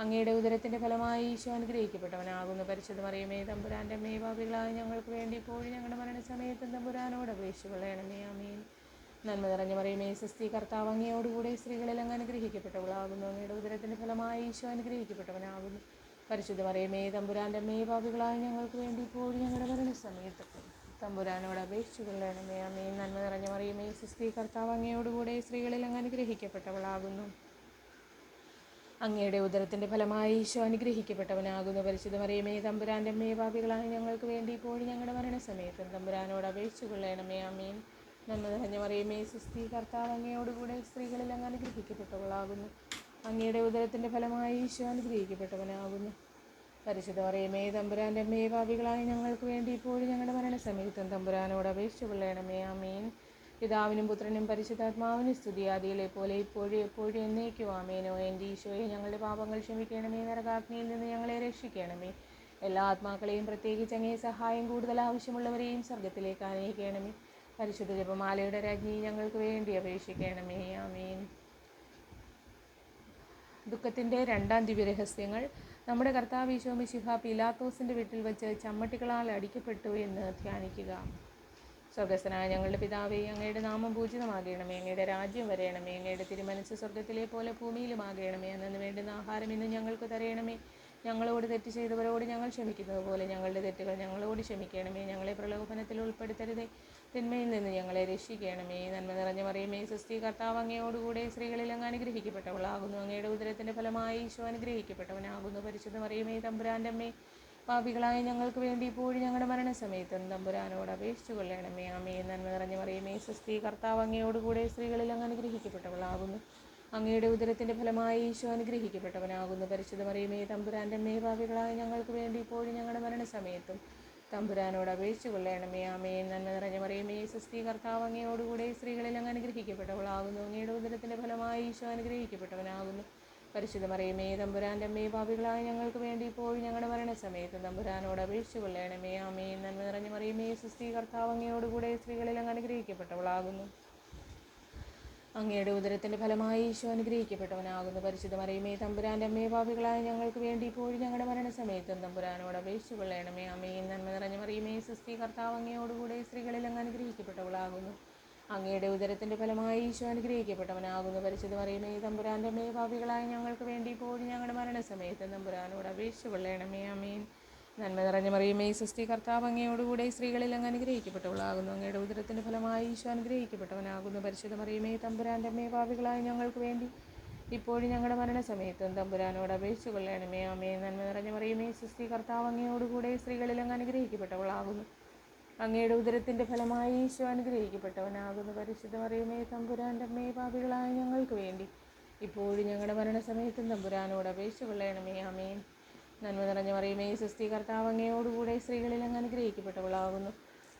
അങ്ങയുടെ ഉദരത്തിൻ്റെ ഫലമായി ഈശോ അനുഗ്രഹിക്കപ്പെട്ടവനാകുന്നു. പരിശുദ്ധ മറിയമേ തമ്പുരാൻ്റെ അമ്മേ, പാപികളായ ഞങ്ങൾക്ക് വേണ്ടി ഇപ്പോഴും ഞങ്ങളുടെ മരണസമയത്തും തമ്പുരാനോട് അപേക്ഷിച്ച് കൊള്ളണമേ. ആമേൻ. നന്മ നിറഞ്ഞ മറിയമേ സ്വസ്തി, കർത്താവ് അങ്ങയോടുകൂടെ സ്ത്രീകളിൽ അങ്ങ് അനുഗ്രഹിക്കപ്പെട്ടവളാകുന്നു. അങ്ങയുടെ ഉദരത്തിൻ്റെ ഫലമായി ഈശോ അനുഗ്രഹിക്കപ്പെട്ടവനാകുന്നു. പരിശുദ്ധ മറിയമേ തമ്പുരാൻ്റെ അമ്മേ, പാപികളായ ഞങ്ങൾക്ക് വേണ്ടി ഇപ്പോഴും ഞങ്ങളുടെ മരണസമയത്തും തമ്പുരാനോട് അപേക്ഷിച്ച് കൊള്ളണമേ. ആമേൻ. നന്മ നിറഞ്ഞ മറിയമേ സ്വസ്തി, കർത്താവ് അങ്ങയോടുകൂടെ സ്ത്രീകളിൽ അങ്ങ് അനുഗ്രഹിക്കപ്പെട്ടവളാകുന്നു. അങ്ങയുടെ ഉദരത്തിൻ്റെ ഫലമായി ഈശോ അനുഗ്രഹിക്കപ്പെട്ടവനാകുന്നു. പരിശുദ്ധ മറിയമേ തമ്പുരാൻ്റെ അമ്മേ, പാപികളായ ഞങ്ങൾക്ക് വേണ്ടി ഇപ്പോഴും ഞങ്ങളുടെ മരണസമയത്തും തമ്പുരാനോട് അപേക്ഷിച്ച് കൊള്ളണമേ. ആമേൻ. നന്മ നിറഞ്ഞ മറിയമേ സ്വസ്തി, കർത്താവ് അങ്ങയോടുകൂടെ സ്ത്രീകളിൽ അങ്ങ് അനുഗ്രഹിക്കപ്പെട്ടവളാകുന്നു. അങ്ങയുടെ ഉദരത്തിൻ്റെ ഫലമായി ഈശോ അനുഗ്രഹിക്കപ്പെട്ടവനാകുന്നു. പരിശുദ്ധ മറിയമേ തമ്പുരാൻ്റെ അമ്മേ, പാപികളായ ഞങ്ങൾക്ക് വേണ്ടി ഇപ്പോഴും ഞങ്ങളുടെ മരണസമയത്തും തമ്പുരാനോട് അപേക്ഷിച്ച് കൊള്ളണമേ. ആമേൻ. പിതാവിനും പുത്രനും പരിശുദ്ധാത്മാവിനും സ്തുതി, ആദിയിലെ പോലെ ഇപ്പോഴും എപ്പോഴും എന്നേക്കും. ആമേനോ. എൻ്റെ ഈശോയെ, ഞങ്ങളുടെ പാപങ്ങൾ ക്ഷമിക്കണമേ. നരകാഗ്നിയിൽ നിന്ന് ഞങ്ങളെ രക്ഷിക്കണമേ. എല്ലാ ആത്മാക്കളെയും, പ്രത്യേകിച്ച് അങ്ങേ സഹായം കൂടുതൽ ആവശ്യമുള്ളവരെയും സ്വർഗത്തിലേക്ക് ആനയിക്കണമേ. പരിശുദ്ധ ജപമാലയുടെ രാജ്ഞി, ഞങ്ങൾക്ക് വേണ്ടി അപേക്ഷിക്കണമേ. ആമേൻ. ദുഃഖത്തിൻ്റെ രണ്ടാം ദിവ്യരഹസ്യങ്ങൾ. നമ്മുടെ കർത്താവ് ഈശോ മിശിഹ പീലാത്തോസിൻ്റെ വീട്ടിൽ വെച്ച് ചമ്മട്ടികളാൽ അടിക്കപ്പെട്ടു എന്ന് ധ്യാനിക്കുക. സ്വർഗസ്ഥനായ ഞങ്ങളുടെ പിതാവേ, അങ്ങയുടെ നാമം പൂജിതമാകണമേ. അങ്ങയുടെ രാജ്യം വരയണമേ. അങ്ങയുടെ തിരുമനസ്സ് സ്വർഗത്തിലെ പോലെ ഭൂമിയിലുമാകണമേ. അന്നു വേണ്ടുന്ന ആഹാരം ഇന്ന് ഞങ്ങൾക്ക് തരയണമേ. ഞങ്ങളോട് തെറ്റ് ചെയ്തവരോട് ഞങ്ങൾ ക്ഷമിക്കുന്നത് പോലെ ഞങ്ങളുടെ തെറ്റുകൾ ഞങ്ങളോട് ക്ഷമിക്കണമേ. ഞങ്ങളെ പ്രലോഭനത്തിൽ ഉൾപ്പെടുത്തരുതേ, തിന്മയിൽ നിന്ന് ഞങ്ങളെ രക്ഷിക്കണമേ. നന്മ നിറഞ്ഞ മറിയമേ സ്വസ്തി, കർത്താവ് അങ്ങയോടുകൂടെ സ്ത്രീകളിൽ അങ്ങ് അനുഗ്രഹിക്കപ്പെട്ടവളാകുന്നു. അങ്ങയുടെ ഉദരത്തിൻ്റെ ഫലമായി ഈശോ അനുഗ്രഹിക്കപ്പെട്ടവനാകുന്നു. പരിശുദ്ധ മറിയമേ തമ്പുരാൻ്റെ അമ്മേ, പാപികളായ ഞങ്ങൾക്ക് വേണ്ടി ഇപ്പോഴും ഞങ്ങളുടെ മരണസമയത്തും തമ്പുരാനോട് അപേക്ഷിച്ച് കൊള്ളണമേ. ആമേൻ. നന്മ നിറഞ്ഞ മറിയമേ സ്വസ്തി, കർത്താവ് അങ്ങയോടുകൂടെ സ്ത്രീകളിൽ അങ്ങ് അനുഗ്രഹിക്കപ്പെട്ടവളാകുന്നു. അങ്ങയുടെ ഉദരത്തിൻ്റെ ഫലമായി ഈശോ അനുഗ്രഹിക്കപ്പെട്ടവനാകുന്നു. പരിശുദ്ധ മറിയമേ തമ്പുരാൻ്റെ അമ്മേ, പാപികളായ ഞങ്ങൾക്ക് വേണ്ടി ഇപ്പോഴും ഞങ്ങളുടെ മരണസമയത്തും തമ്പുരാനോട് അപേക്ഷിച്ച് കൊള്ളണമേ. ആമേൻ. നന്മ നിറഞ്ഞ മറിയമേ സ്വസ്തി, കർത്താവ് അങ്ങയോടുകൂടെ സ്ത്രീകളിൽ അങ്ങ് അനുഗ്രഹിക്കപ്പെട്ടവളാകുന്നു. അങ്ങയുടെ ഉദരത്തിൻ്റെ ഫലമായി ഈശോ അനുഗ്രഹിക്കപ്പെട്ടവനാകുന്നു. പരിശുദ്ധ മറിയമേ തമ്പുരാൻ്റെ അമ്മേ, പാപികളായ ഞങ്ങൾക്ക് വേണ്ടി ഇപ്പോഴും ഞങ്ങളുടെ മരണസമയത്ത് തമ്പുരാനോട് അപേക്ഷിച്ച് കൊള്ളണമേ. ആമേൻ. നന്മ നിറഞ്ഞ മറിയമേ സ്വസ്തി, കർത്താവ് അങ്ങയോടുകൂടെ സ്ത്രീകളിൽ അങ്ങ് അനുഗ്രഹിക്കപ്പെട്ടവളാകുന്നു. അങ്ങയുടെ ഉദരത്തിൻ്റെ ഫലമായി ഈശോ അനുഗ്രഹിക്കപ്പെട്ടവനാകുന്നു. പരിശുദ്ധ മറിയമേ തമ്പുരാൻ്റെ അമ്മേ, പാപികളായ ഞങ്ങൾക്ക് വേണ്ടി ഇപ്പോഴും ഞങ്ങളുടെ മരണസമയത്തും തമ്പുരാനോട് അപേക്ഷിച്ച് കൊള്ളണമേ. ആമേൻ. നന്മ നിറഞ്ഞ മറിയമേ സ്വസ്തി, കർത്താവ് അങ്ങയോടുകൂടെ സ്ത്രീകളിൽ അങ്ങ് അനുഗ്രഹിക്കപ്പെട്ടവളാകുന്നു. അങ്ങയുടെ ഉദരത്തിൻ്റെ ഫലമായി ഈശോ അനുഗ്രഹിക്കപ്പെട്ടവനാകുന്നു. പരിശുദ്ധ മറിയമേ തമ്പുരാൻ്റെ അമ്മേ, പാപികളായ ഞങ്ങൾക്ക് വേണ്ടി ഇപ്പോഴും ഞങ്ങളുടെ മരണസമയത്ത് തമ്പുരാനോട് അപേക്ഷിച്ച് കൊള്ളണമേ. ആമേൻ. നന്മ നിറഞ്ഞ മറിയമേ സ്വസ്തി, കർത്താവ് അങ്ങയോടുകൂടെ സ്ത്രീകളിൽ അങ്ങ് അനുഗ്രഹിക്കപ്പെട്ടവളാകുന്നു. അങ്ങയുടെ ഉദരത്തിൻ്റെ ഫലമായി ഈശോ അനുഗ്രഹിക്കപ്പെട്ടവനാകുന്നു. പരിശുദ്ധ മറിയമേ തമ്പുരാൻ്റെ അമ്മേ, പാപികളായ ഞങ്ങൾക്ക് വേണ്ടി ഇപ്പോഴും ഞങ്ങളുടെ മരണസമയത്തും തമ്പുരാനോട് അപേക്ഷിച്ച് കൊള്ളണമേ. ആമേൻ. നന്മ നിറഞ്ഞ മറിയമേ സ്വസ്തി, കർത്താവ് അങ്ങയോടുകൂടെ സ്ത്രീകളിൽ അങ്ങ് അനുഗ്രഹിക്കപ്പെട്ടവളാകുന്നു. അങ്ങയുടെ ഉദരത്തിൻ്റെ ഫലമായി ഈശോ അനുഗ്രഹിക്കപ്പെട്ടവനാകുന്നു. പരിശുദ്ധ മറിയമേ തമ്പുരാൻ്റെ അമ്മേ, പാപികളായ ഞങ്ങൾക്ക് വേണ്ടി ഇപ്പോഴും ഞങ്ങളുടെ മരണസമയത്തും തമ്പുരാനോട് അപേക്ഷിച്ച് കൊള്ളണമേ. ആമേൻ. നന്മ നിറഞ്ഞ മറിയമേ സ്വസ്തി, കർത്താവ് അങ്ങയോടുകൂടെ സ്ത്രീകളിൽ അങ്ങ് അനുഗ്രഹിക്കപ്പെട്ടവളാകുന്നു.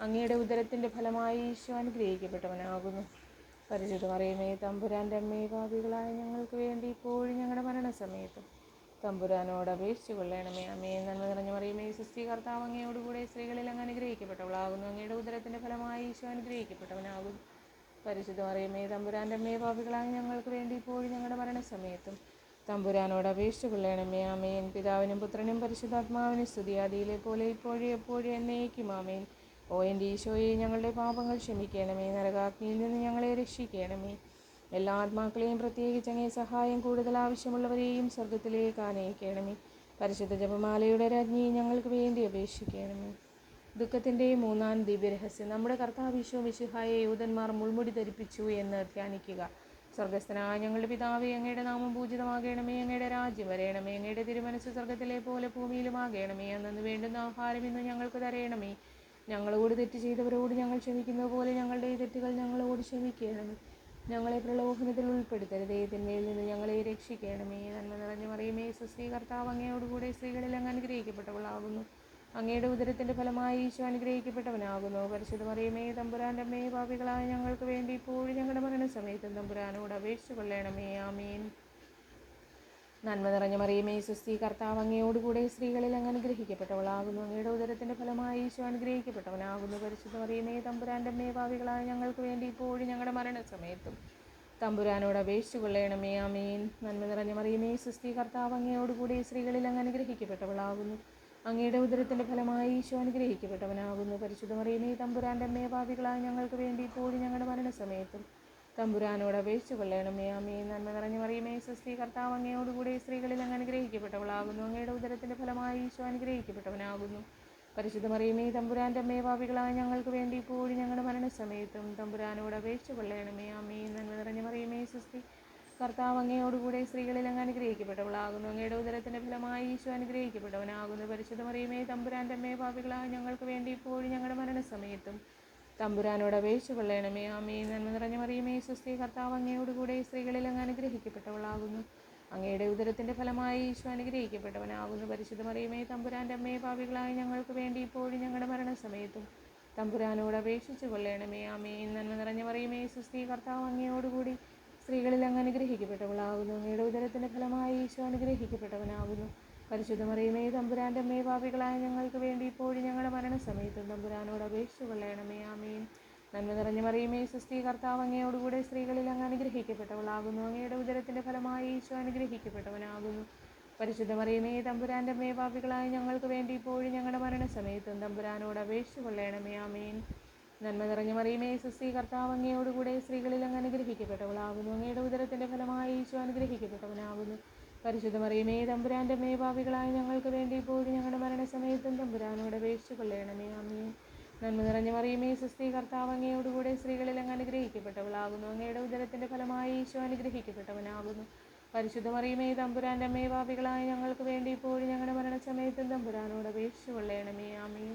അങ്ങയുടെ ഉദരത്തിൻ്റെ ഫലമായി ഈശോ അനുഗ്രഹിക്കപ്പെട്ടവനാകുന്നു. പരിശുദ്ധ മറിയമേ തമ്പുരാൻ്റെ അമ്മേ, പാപികളായ ഞങ്ങൾക്ക് വേണ്ടി ഇപ്പോഴും ഞങ്ങളുടെ മരണസമയത്തും തമ്പുരാനോട് അപേക്ഷിച്ച് കൊള്ളണമേ. ആമേൻ. നന്മ നിറഞ്ഞ മറിയമേ സ്വസ്തി, കർത്താവ് അങ്ങയോടുകൂടെ സ്ത്രീകളിൽ അങ്ങ് അനുഗ്രഹിക്കപ്പെട്ടവളാകുന്നു. അങ്ങയുടെ ഉദരത്തിൻ്റെ ഫലമായി ഈശോ അനുഗ്രഹിക്കപ്പെട്ടവനാകുന്നു. പരിശുദ്ധ മറിയമേ തമ്പുരാൻ്റെ അമ്മേ, പാപികളായ ഞങ്ങൾക്ക് വേണ്ടി ഇപ്പോഴും ഞങ്ങളുടെ മരണസമയത്തും തമ്പുരാനോട് അപേക്ഷിച്ച് കൊള്ളണമേ. ആമേൻ. പിതാവിനും പുത്രനും പരിശുദ്ധാത്മാവിനും സ്തുതി, ആദിയിലെ പോലെ ഇപ്പോഴും എപ്പോഴും എന്നേക്കും. ആമേൻ. ഓ എൻ്റെ ഈശോയെ, ഞങ്ങളുടെ പാപങ്ങൾ ക്ഷമിക്കണമേ. നരകാഗ്നിയിൽ നിന്ന് ഞങ്ങളെ രക്ഷിക്കണമേ. എല്ലാ ആത്മാക്കളെയും, പ്രത്യേകിച്ച് അങ്ങേ സഹായം കൂടുതൽ ആവശ്യമുള്ളവരെയും സ്വർഗത്തിലേക്ക് ആനയിക്കണമേ. പരിശുദ്ധ ജപമാലയുടെ രാജ്ഞി, ഞങ്ങൾക്ക് വേണ്ടി അപേക്ഷിക്കണമേ. ദുഃഖത്തിൻ്റെ മൂന്നാം ദിവ്യരഹസ്യം. നമ്മുടെ കർത്താവ് ഈശോ മിശിഹായെ യൂദന്മാർ മുൾമുടി ധരിപ്പിച്ചു എന്ന് ധ്യാനിക്കുക. സ്വർഗസ്ഥനായ ഞങ്ങളുടെ പിതാവേ, അങ്ങയുടെ നാമം പൂജിതമാകണമേ. അങ്ങയുടെ രാജ്യം വരയണമേ. അങ്ങയുടെ തിരുമനസ്സ് സ്വർഗത്തിലെ പോലെ ഭൂമിയിലുമാകണമേ. അന്നു വേണ്ടുന്ന ആഹാരം ഇന്ന് ഞങ്ങൾക്ക് തരയണമേ. ഞങ്ങളോട് തെറ്റ് ചെയ്തവരോട് ഞങ്ങൾ ക്ഷമിക്കുന്നത് പോലെ ഞങ്ങളുടെ തെറ്റുകൾ ഞങ്ങളോട് ക്ഷമിക്കണമേ. ഞങ്ങളെ പ്രലോഭനത്തിൽ ഉൾപ്പെടുത്തരുതേ, തിന്മയിൽ നിന്ന് ഞങ്ങളെ രക്ഷിക്കണമേ. നന്മ നിറഞ്ഞ മറിയമേ സ്വസ്തി, കർത്താവ് അങ്ങയോടുകൂടെ സ്ത്രീകളിൽ അങ്ങ് അനുഗ്രഹിക്കപ്പെട്ടവളാകുന്നു. അങ്ങയുടെ ഉദരത്തിൻ്റെ ഫലമായി ഈശോ അനുഗ്രഹിക്കപ്പെട്ടവനാകുന്നു. പരിശുദ്ധ മറിയമേ തമ്പുരാൻ്റെ അമ്മേ, പാപികളായ ഞങ്ങൾക്ക് വേണ്ടി ഇപ്പോഴും ഞങ്ങളുടെ മരണസമയത്തും തമ്പുരാനോട് അപേക്ഷിച്ചു കൊള്ളണമേ. ആമീൻ. നന്മ നിറഞ്ഞ മറിയമേ സുസ്തി, കർത്താവ് അങ്ങയോടുകൂടെ സ്ത്രീകളിൽ അങ്ങ് അനുഗ്രഹിക്കപ്പെട്ടവളാകുന്നു. അങ്ങയുടെ ഉദരത്തിൻ്റെ ഫലമായി ഈശോ അനുഗ്രഹിക്കപ്പെട്ടവനാകുന്നു. പരിശുദ്ധ മറിയമേ തമ്പുരാൻ്റെ അമ്മേ, പാപികളായ ഞങ്ങൾക്ക് വേണ്ടി ഇപ്പോഴും ഞങ്ങളുടെ മരണസമയത്തും തമ്പുരാനോട് അപേക്ഷിച്ചു കൊള്ളണമേ. ആമീൻ. നന്മ നിറഞ്ഞ മറിയമേ സുസ്തി, കർത്താവ് അങ്ങയോടുകൂടി സ്ത്രീകളിൽ അങ്ങ് അനുഗ്രഹിക്കപ്പെട്ടവളാകുന്നു. അങ്ങയുടെ ഉദരത്തിൻ്റെ ഫലമായി ഈശോ അനുഗ്രഹിക്കപ്പെട്ടവനാകുന്നു. പരിശുദ്ധ മറിയമേ തമ്പുരാൻ്റെ അമ്മേ, പാപികളായ ഞങ്ങൾക്ക് വേണ്ടി ഇപ്പോഴും ഞങ്ങളുടെ മരണസമയത്തും തമ്പുരാനോട് അപേക്ഷിച്ചു കൊള്ളണമേ. ആമീൻ. നന്മ നിറഞ്ഞ മറിയമേ സുസ്തി, കർത്താവ് അങ്ങയോടുകൂടി സ്ത്രീകളിൽ അങ്ങ് അനുഗ്രഹിക്കപ്പെട്ടവളാകുന്നു. അങ്ങയുടെ ഉദരത്തിൻ്റെ ഫലമായി ഈശോ അനുഗ്രഹിക്കപ്പെട്ടവനാകുന്നു. പരിശുദ്ധ മറിയമേ തമ്പുരാൻ്റെ അമ്മേ, പാപികളായ ഞങ്ങൾക്ക് വേണ്ടി ഇപ്പോഴും ഞങ്ങളുടെ മരണസമയത്തും തമ്പുരാനോട് അപേക്ഷിച്ചു കൊള്ളണമേ. ആമീൻ. നന്മ നിറഞ്ഞ മറിയമേ സുസ്തി, കർത്താവ് അങ്ങയോടുകൂടെ സ്ത്രീകളിൽ അങ്ങ് അനുഗ്രഹിക്കപ്പെട്ടവളാകുന്നു. അങ്ങയുടെ ഉദരത്തിൻ്റെ ഫലമായി ഈശോ അനുഗ്രഹിക്കപ്പെട്ടവനാകുന്നു. പരിശുദ്ധ മറിയമേ തമ്പുരാൻ്റെ അമ്മേ, പാപികളായ ഞങ്ങൾക്ക് വേണ്ടി ഇപ്പോഴും ഞങ്ങളുടെ മരണസമയത്തും തമ്പുരാനോട് അപേക്ഷിച്ചു കൊള്ളണമേ. ആമീൻ. നന്മ നിറഞ്ഞ മറിയമേ സുസ്തി, കർത്താവ് അങ്ങയോടുകൂടെ സ്ത്രീകളിൽ അങ്ങ് അനുഗ്രഹിക്കപ്പെട്ടവളാകുന്നു. അങ്ങയുടെ ഉദരത്തിൻ്റെ ഫലമായി ഈശോ അനുഗ്രഹിക്കപ്പെട്ടവനാകുന്നു. പരിശുദ്ധ മറിയമേ തമ്പുരാൻ്റെ അമ്മേ, പാപികളായ ഞങ്ങൾക്ക് വേണ്ടി ഇപ്പോഴും ഞങ്ങളുടെ മരണസമയത്തും തമ്പുരാനോട് അപേക്ഷിച്ചു കൊള്ളണമേ. ആമീൻ. നന്മ നിറഞ്ഞ മറിയമേ സുസ്തി, കർത്താവ് അങ്ങയോടുകൂടി സ്ത്രീകളിൽ അങ്ങ് അനുഗ്രഹിക്കപ്പെട്ടവളാകുന്നു. അങ്ങയുടെ ഉദരത്തിൻ്റെ ഫലമായി ഈശോ അനുഗ്രഹിക്കപ്പെട്ടവനാകുന്നു. പരിശുദ്ധ മറിയമേ തമ്പുരാൻ്റെ അമ്മേ, പാപികളായ ഞങ്ങൾക്ക് വേണ്ടി ഇപ്പോഴും ഞങ്ങളുടെ മരണസമയത്തും തമ്പുരാനോട് അപേക്ഷിച്ചു കൊള്ളണമേ. ആമീൻ. നന്മ നിറഞ്ഞ മറിയമേ സുസ്തി, കർത്താവ് അങ്ങയോടുകൂടെ സ്ത്രീകളിൽ അങ്ങ് അനുഗ്രഹിക്കപ്പെട്ടവളാകുന്നു. അങ്ങയുടെ ഉദരത്തിൻ്റെ ഫലമായി ഈശോ അനുഗ്രഹിക്കപ്പെട്ടവനാകുന്നു. പരിശുദ്ധ മറിയമേ തമ്പുരാൻ്റെ അമ്മേ, പാപികളായ ഞങ്ങൾക്ക് വേണ്ടി ഇപ്പോഴും ഞങ്ങളുടെ മരണസമയത്തും തമ്പുരാനോട് അപേക്ഷിച്ചു കൊള്ളണമേ. ആമീൻ. നന്മ നിറഞ്ഞ മറിയമേ സുസ്തി, കർത്താവ് അങ്ങയോടുകൂടെ സ്ത്രീകളിൽ അങ്ങ് അനുഗ്രഹിക്കപ്പെട്ടവളാകുന്നു. അങ്ങയുടെ ഉദരത്തിൻ്റെ ഫലമായി ഈശോ അനുഗ്രഹിക്കപ്പെട്ടവനാകുന്നു. പരിശുദ്ധ മറിയമേ തമ്പുരാൻ്റെ അമ്മേ, പാപികളായ ഞങ്ങൾക്ക് വേണ്ടി ഇപ്പോഴും ഞങ്ങളുടെ മരണസമയത്തും തമ്പുരാനോട് അപേക്ഷിച്ചു കൊള്ളണമേ. ആമീൻ. നന്മ നിറഞ്ഞ മറിയമേ സുസ്തി, കർത്താവ് അങ്ങയോടുകൂടെ സ്ത്രീകളിൽ അങ്ങ് അനുഗ്രഹിക്കപ്പെട്ടവളാകുന്നു. അങ്ങയുടെ ഉദരത്തിൻ്റെ ഫലമായി ഈശോ അനുഗ്രഹിക്കപ്പെട്ടവനാകുന്നു. പരിശുദ്ധ മറിയമേ തമ്പുരാൻ്റെ അമ്മേ, പാപികളായ ഞങ്ങൾക്ക് വേണ്ടി ഇപ്പോഴും ഞങ്ങളുടെ മരണസമയത്തും തമ്പുരാനോട് അപേക്ഷിച്ചു കൊള്ളണമേ. ആമീൻ.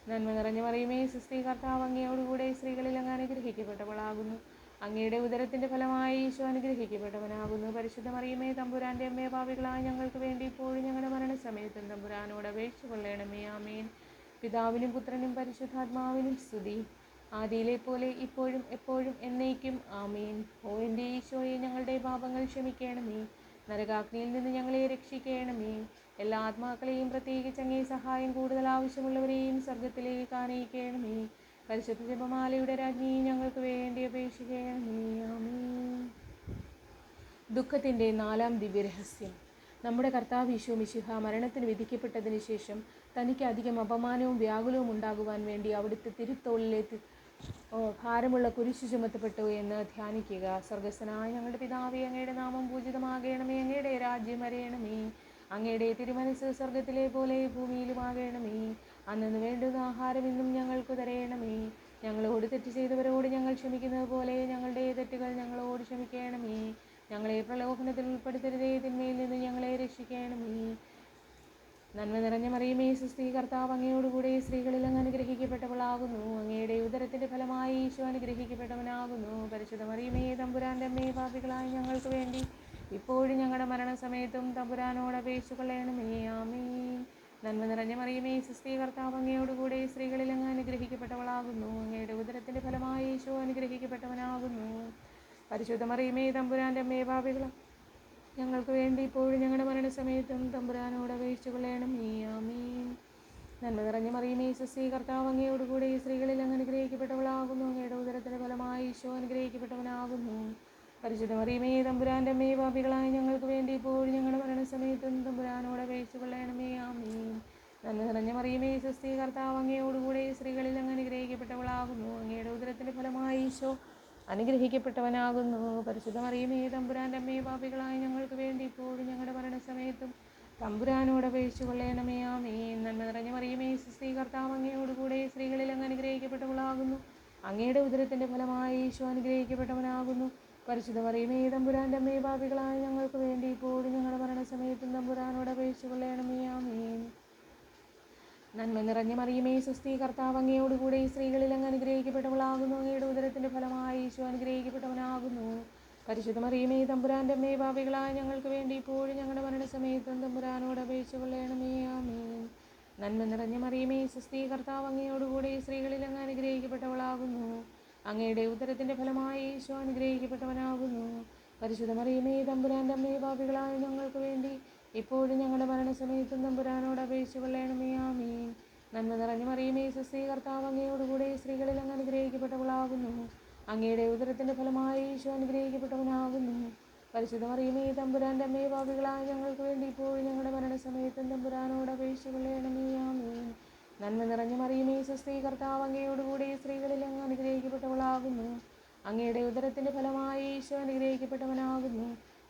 നന്മ നിറഞ്ഞ മറിയമേ സുസ്തി, കർത്താവ് അങ്ങയോടുകൂടെ സ്ത്രീകളിൽ അങ്ങ് അനുഗ്രഹിക്കപ്പെട്ടവളാകുന്നു. അങ്ങയുടെ ഉദരത്തിൻ്റെ ഫലമായി ഈശോ അനുഗ്രഹിക്കപ്പെട്ടവനാകുന്നു. പരിശുദ്ധ മറിയമേ തമ്പുരാൻ്റെ അമ്മേ, പാപികളായ ഞങ്ങൾക്ക് വേണ്ടി ഇപ്പോഴും ഞങ്ങളുടെ മരണസമയത്തും തമ്പുരാനോട് അപേക്ഷിച്ചു കൊള്ളണമേ. ആമീൻ. പിതാവിനും പുത്രനും പരിശുദ്ധാത്മാവിനും സ്തുതി, ആദിയിലെ പോലെ ഇപ്പോഴും എപ്പോഴും എന്നേക്കും. ആമീൻ. ഓ എൻ്റെ ഈശോയെ, ഞങ്ങളുടെ പാപങ്ങൾ ക്ഷമിക്കണമേ. നരകാഗ്നിയിൽ നിന്ന് ഞങ്ങളെ രക്ഷിക്കണമേ. എല്ലാ ആത്മാക്കളെയും, പ്രത്യേകിച്ച് അങ്ങേ സഹായം കൂടുതൽ ആവശ്യമുള്ളവരെയും സ്വർഗത്തിലേക്ക് ആനയിക്കണമേ. പരിശുദ്ധ ജപമാലയുടെ രാജ്ഞി, ഞങ്ങൾക്ക് വേണ്ടി അപേക്ഷിക്കണമേ. ആമീൻ. ദുഃഖത്തിൻ്റെ 4-ാം ദിവ്യരഹസ്യം. നമ്മുടെ കർത്താവ് ഈശോ മിശിഹ മരണത്തിന് വിധിക്കപ്പെട്ടതിന് ശേഷം തനിക്ക് അധികം അപമാനവും വ്യാകുലവും ഉണ്ടാകുവാൻ വേണ്ടി അവിടുത്തെ തിരുത്തോളിലേക്ക് ഭാരമുള്ള കുരിശു ചുമത്തപ്പെട്ടു എന്ന് ധ്യാനിക്കുക. സ്വർഗസ്ഥനായ ഞങ്ങളുടെ പിതാവേ, അങ്ങയുടെ നാമം പൂജിതമാകണമേ. അങ്ങയുടെ രാജ്യം വരയണമേ. അങ്ങയുടെ തിരുമനസ് സ്വർഗത്തിലെ പോലെ ഭൂമിയിലുമാകണമേ. അന്നു വേണ്ടുന്ന ആഹാരം ഇന്നും ഞങ്ങൾക്ക് തരയണമേ. ഞങ്ങളോട് തെറ്റ് ചെയ്തവരോട് ഞങ്ങൾ ക്ഷമിക്കുന്നത് പോലെ ഞങ്ങളുടെ തെറ്റുകൾ ഞങ്ങളോട് ക്ഷമിക്കണമേ. ഞങ്ങളെ പ്രലോഭനത്തിൽ ഉൾപ്പെടുത്തരുതേ, തിന്മയിൽ നിന്ന് ഞങ്ങളെ രക്ഷിക്കണമേ. നന്മ നിറഞ്ഞ മറിയമേ സുസ്തി, കർത്താവ് അങ്ങയോടുകൂടെ സ്ത്രീകളിൽ അങ്ങ് അനുഗ്രഹിക്കപ്പെട്ടവളാകുന്നു. അങ്ങയുടെ ഉദരത്തിൻ്റെ ഫലമായി ഈശോ അനുഗ്രഹിക്കപ്പെട്ടവനാകുന്നു. പരിശുദ്ധ മറിയമേ തമ്പുരാൻ്റെ അമ്മേ, പാപികളായ ഞങ്ങൾക്ക് വേണ്ടി ഇപ്പോഴും ഞങ്ങളുടെ മരണസമയത്തും തമ്പുരാനോട് അപേക്ഷിച്ചു കൊള്ളണമേ. ആമീൻ. നന്മ നിറഞ്ഞ മറിയമേ സുസ്തി, കർത്താവ് അങ്ങയോടുകൂടെ സ്ത്രീകളിൽ അങ്ങ് അനുഗ്രഹിക്കപ്പെട്ടവളാകുന്നു. അങ്ങയുടെ ഉദരത്തിൻ്റെ ഫലമായി ഈശോ അനുഗ്രഹിക്കപ്പെട്ടവനാകുന്നു. പരിശുദ്ധ മറിയമേ തമ്പുരാൻ്റെ അമ്മേ, പാപികളായ ഞങ്ങൾക്ക് വേണ്ടി ഇപ്പോഴും ഞങ്ങളുടെ മരണസമയത്തും തമ്പുരാനോട് അപേക്ഷിച്ചു കൊള്ളണമേ. ആമീൻ. നന്മ നിറഞ്ഞ മറിയമേ സുസ്തി, കർത്താവ് അങ്ങയോടുകൂടെ സ്ത്രീകളിൽ അങ്ങ് അനുഗ്രഹിക്കപ്പെട്ടവളാകുന്നു. അങ്ങയുടെ ഉദരത്തിൻ്റെ ഫലമായി ഈശോ അനുഗ്രഹിക്കപ്പെട്ടവനാകുന്നു. പരിശുദ്ധ മറിയമേ തമ്പുരാൻ്റെ അമ്മേ, പാപികളായ ഞങ്ങൾക്ക് വേണ്ടി ഇപ്പോഴും ഞങ്ങളുടെ മരണസമയത്തും തമ്പുരാനോട് അപേക്ഷിച്ചു കൊള്ളണമേ. ആമീൻ. നന്മ നിറഞ്ഞ മറിയമേ സുസ്തി, കർത്താവ് അങ്ങയോടുകൂടെ സ്ത്രീകളിൽ അങ്ങ് അനുഗ്രഹിക്കപ്പെട്ടവളാകുന്നു. അങ്ങയുടെ ഉദരത്തിൻ്റെ ഫലമായി ഈശോ അനുഗ്രഹിക്കപ്പെട്ടവനാകുന്നു. പരിശുദ്ധ മറിയമേ തമ്പുരാൻ്റെ അമ്മേ, പാപികളായ ഞങ്ങൾക്ക് വേണ്ടി ഇപ്പോഴും ഞങ്ങളുടെ മരണസമയത്തും തമ്പുരാനോട് അപേക്ഷിച്ചു കൊള്ളണമേ. ആമീൻ. നന്മ നിറഞ്ഞ മറിയമേ സുസ്തി, കർത്താവ് അങ്ങയോടുകൂടെ സ്ത്രീകളിൽ അങ്ങ് അനുഗ്രഹിക്കപ്പെട്ടവളാകുന്നു. അങ്ങയുടെ ഉദരത്തിൻ്റെ ഫലമായി ഈശോ അനുഗ്രഹിക്കപ്പെട്ടവനാകുന്നു. പരിശുദ്ധ മറിയമേ തമ്പുരാൻ്റെ അമ്മേ, പാപികളായ ഞങ്ങൾക്ക് വേണ്ടി ഇപ്പോഴും ഞങ്ങളുടെ മരണസമയത്തും തമ്പുരാനോട് അപേക്ഷിച്ചു കൊള്ളണമേ. ആമീൻ. നന്മ നിറഞ്ഞ മറിയമേ സുസ്തി, കർത്താവ് അങ്ങയോടുകൂടെ സ്ത്രീകളിൽ അങ്ങ് അനുഗ്രഹിക്കപ്പെട്ടവളാകുന്നു. അങ്ങയുടെ ഉദരത്തിൻ്റെ ഫലമായി ഈശോ അനുഗ്രഹിക്കപ്പെട്ടവനാകുന്നു. പരിശുദ്ധ മറിയമേ തമ്പുരാൻ്റെ അമ്മേ, പാപികളായ ഞങ്ങൾക്ക് വേണ്ടി ഇപ്പോഴും ഞങ്ങളുടെ മരണസമയത്തും തമ്പുരാനോട് അപേക്ഷിച്ചു കൊള്ളണമേ. ആമീൻ. നന്മ നിറഞ്ഞ മറിയമേ സ്വസ്തി, കർത്താവ് അങ്ങയോടുകൂടെ സ്ത്രീകളിൽ അങ്ങ് അനുഗ്രഹിക്കപ്പെട്ടവളാകുന്നു. അങ്ങയുടെ ഉദരത്തിൻ്റെ ഫലമായി ഈശോ അനുഗ്രഹിക്കപ്പെട്ടവനാകുന്നു. പരിശുദ്ധ മറിയമേ തമ്പുരാൻ്റെ അമ്മേ, പാപികളായ ഞങ്ങൾക്ക് വേണ്ടി ഇപ്പോഴും ഞങ്ങളുടെ മരണസമയത്തും തമ്പുരാനോട് അപേക്ഷിച്ച് കൊള്ളണമേ. ആമീൻ. നന്മ നിറഞ്ഞ മറിയമേ സ്വസ്തി, കർത്താവ് അങ്ങയോടുകൂടെ സ്ത്രീകളിൽ അങ്ങ് അനുഗ്രഹിക്കപ്പെട്ടവളാകുന്നു. അങ്ങയുടെ ഉദരത്തിൻ്റെ ഫലമായി ഈശോ അനുഗ്രഹിക്കപ്പെട്ടവനാകുന്നു. പരിശുദ്ധ മറിയമേ തമ്പുരാൻ്റെ അമ്മേ, പാപികളായ ഞങ്ങൾക്ക് വേണ്ടി ഇപ്പോഴും ഞങ്ങളുടെ മരണസമയത്തും തമ്പുരാനോട് അപേക്ഷിച്ച് കൊള്ളണമേ. ആമീൻ. നന്മ നിറഞ്ഞ മറിയമേ സ്വസ്തി, കർത്താവ് അങ്ങയോടുകൂടെ സ്ത്രീകളിൽ അങ്ങ് അനുഗ്രഹിക്കപ്പെട്ടവളാകുന്നു. അങ്ങയുടെ ഉദരത്തിൻ്റെ ഫലമായി ഈശോ അനുഗ്രഹിക്കപ്പെട്ടവനാകുന്നു.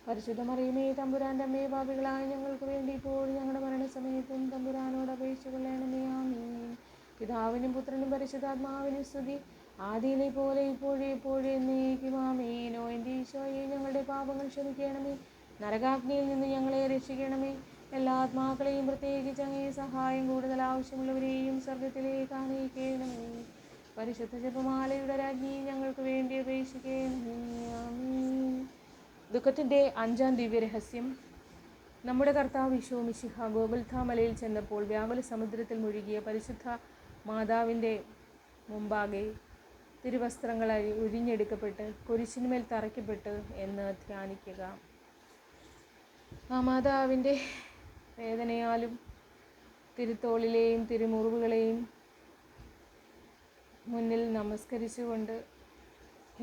പരിശുദ്ധ മറിയമേ തമ്പുരാൻ്റെ അമ്മേ, പാപികളായ ഞങ്ങൾക്ക് വേണ്ടി ഇപ്പോഴും ഞങ്ങളുടെ മരണസമയത്തും തമ്പുരാനോട് അപേക്ഷിച്ച് കൊള്ളണമേ. ആമീൻ. പിതാവിനും പുത്രനും പരിശുദ്ധാത്മാവിനും സ്തുതി, ആദിയിലെ പോലെ ഇപ്പോഴും എപ്പോഴും എന്നേക്കും. ആമേൻ. ഓ എൻ്റെ ഈശോയെ, ഞങ്ങളുടെ പാപങ്ങൾ ക്ഷമിക്കണമേ, നരകാഗ്നിയിൽ നിന്ന് ഞങ്ങളെ രക്ഷിക്കണമേ. എല്ലാ ആത്മാക്കളെയും, പ്രത്യേകിച്ച് അങ്ങേ സഹായം കൂടുതൽ ആവശ്യമുള്ളവരെയും സ്വർഗത്തിലേക്ക് ആനയിക്കണമേ. പരിശുദ്ധ ജപമാലയുടെ രാജ്ഞി, ഞങ്ങൾക്ക് വേണ്ടി അപേക്ഷിക്കണമേ. ആമേൻ. ദുഃഖത്തിൻ്റെ 5-ാം ദിവ്യരഹസ്യം. നമ്മുടെ കർത്താവ് ഈശോ മിശിഹ ഗോഗുൽഥാ മലയിൽ ചെന്നപ്പോൾ വ്യാകുല സമുദ്രത്തിൽ മുഴുകിയ പരിശുദ്ധ മാതാവിൻ്റെ മുമ്പാകെ തിരുവസ്ത്രങ്ങൾ ഉരിഞ്ഞെടുക്കപ്പെട്ട് കുരിശിന്മേൽ തറയ്ക്കപ്പെട്ടു എന്ന് ധ്യാനിക്കുക. ആ മാതാവിൻ്റെ വേദനയാലും തിരുത്തോളിലെയും തിരുമുറിവുകളെയും മുന്നിൽ നമസ്കരിച്ചുകൊണ്ട്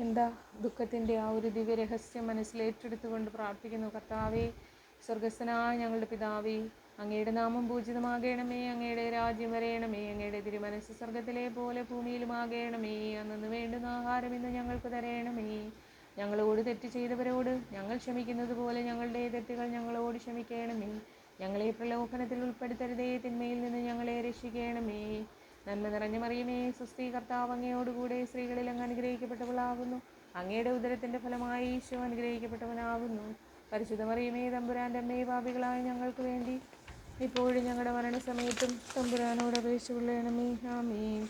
എന്താ ദുഃഖത്തിൻ്റെ ആ ഒരു ദിവ്യരഹസ്യം മനസ്സിലേറ്റെടുത്തുകൊണ്ട് പ്രാർത്ഥിക്കുന്നു. കർത്താവേ, സ്വർഗസ്ഥനായ ഞങ്ങളുടെ പിതാവേ, അങ്ങയുടെ നാമം പൂജിതമാകണമേ. അങ്ങയുടെ രാജ്യം വരയണമേ. അങ്ങയുടെ തിരുമനസ്സ് സ്വർഗത്തിലെ പോലെ ഭൂമിയിലുമാകണമേ. അന്നു വേണ്ടുന്ന ആഹാരം ഇന്ന് ഞങ്ങൾക്ക് തരയണമേ. ഞങ്ങളോട് തെറ്റ് ചെയ്തവരോട് ഞങ്ങൾ ക്ഷമിക്കുന്നത് പോലെ ഞങ്ങളുടെ തെറ്റുകൾ ഞങ്ങളോട് ക്ഷമിക്കണമേ. ഞങ്ങളെ പ്രലോഭനത്തിൽ ഉൾപ്പെടുത്തരുതേ, തിന്മയിൽ നിന്ന് ഞങ്ങളെ രക്ഷിക്കണമേ. നന്മ നിറഞ്ഞ മറിയമേ സ്വസ്തി, കർത്താവ് അങ്ങയോടുകൂടെ സ്ത്രീകളിൽ അങ്ങ് അനുഗ്രഹിക്കപ്പെട്ടവളാകുന്നു. അങ്ങയുടെ ഉദരത്തിൻ്റെ ഫലമായി ഈശോ അനുഗ്രഹിക്കപ്പെട്ടവനാകുന്നു. പരിശുദ്ധ മറിയമേ തമ്പുരാൻ്റെ അമ്മേ, പാപികളായ ഞങ്ങൾക്ക് വേണ്ടി ഇപ്പോഴും ഞങ്ങളുടെ മരണസമയത്തും തമ്പുരാനോട് അപേക്ഷിച്ച് കൊള്ളണമേ. ആമീൻ.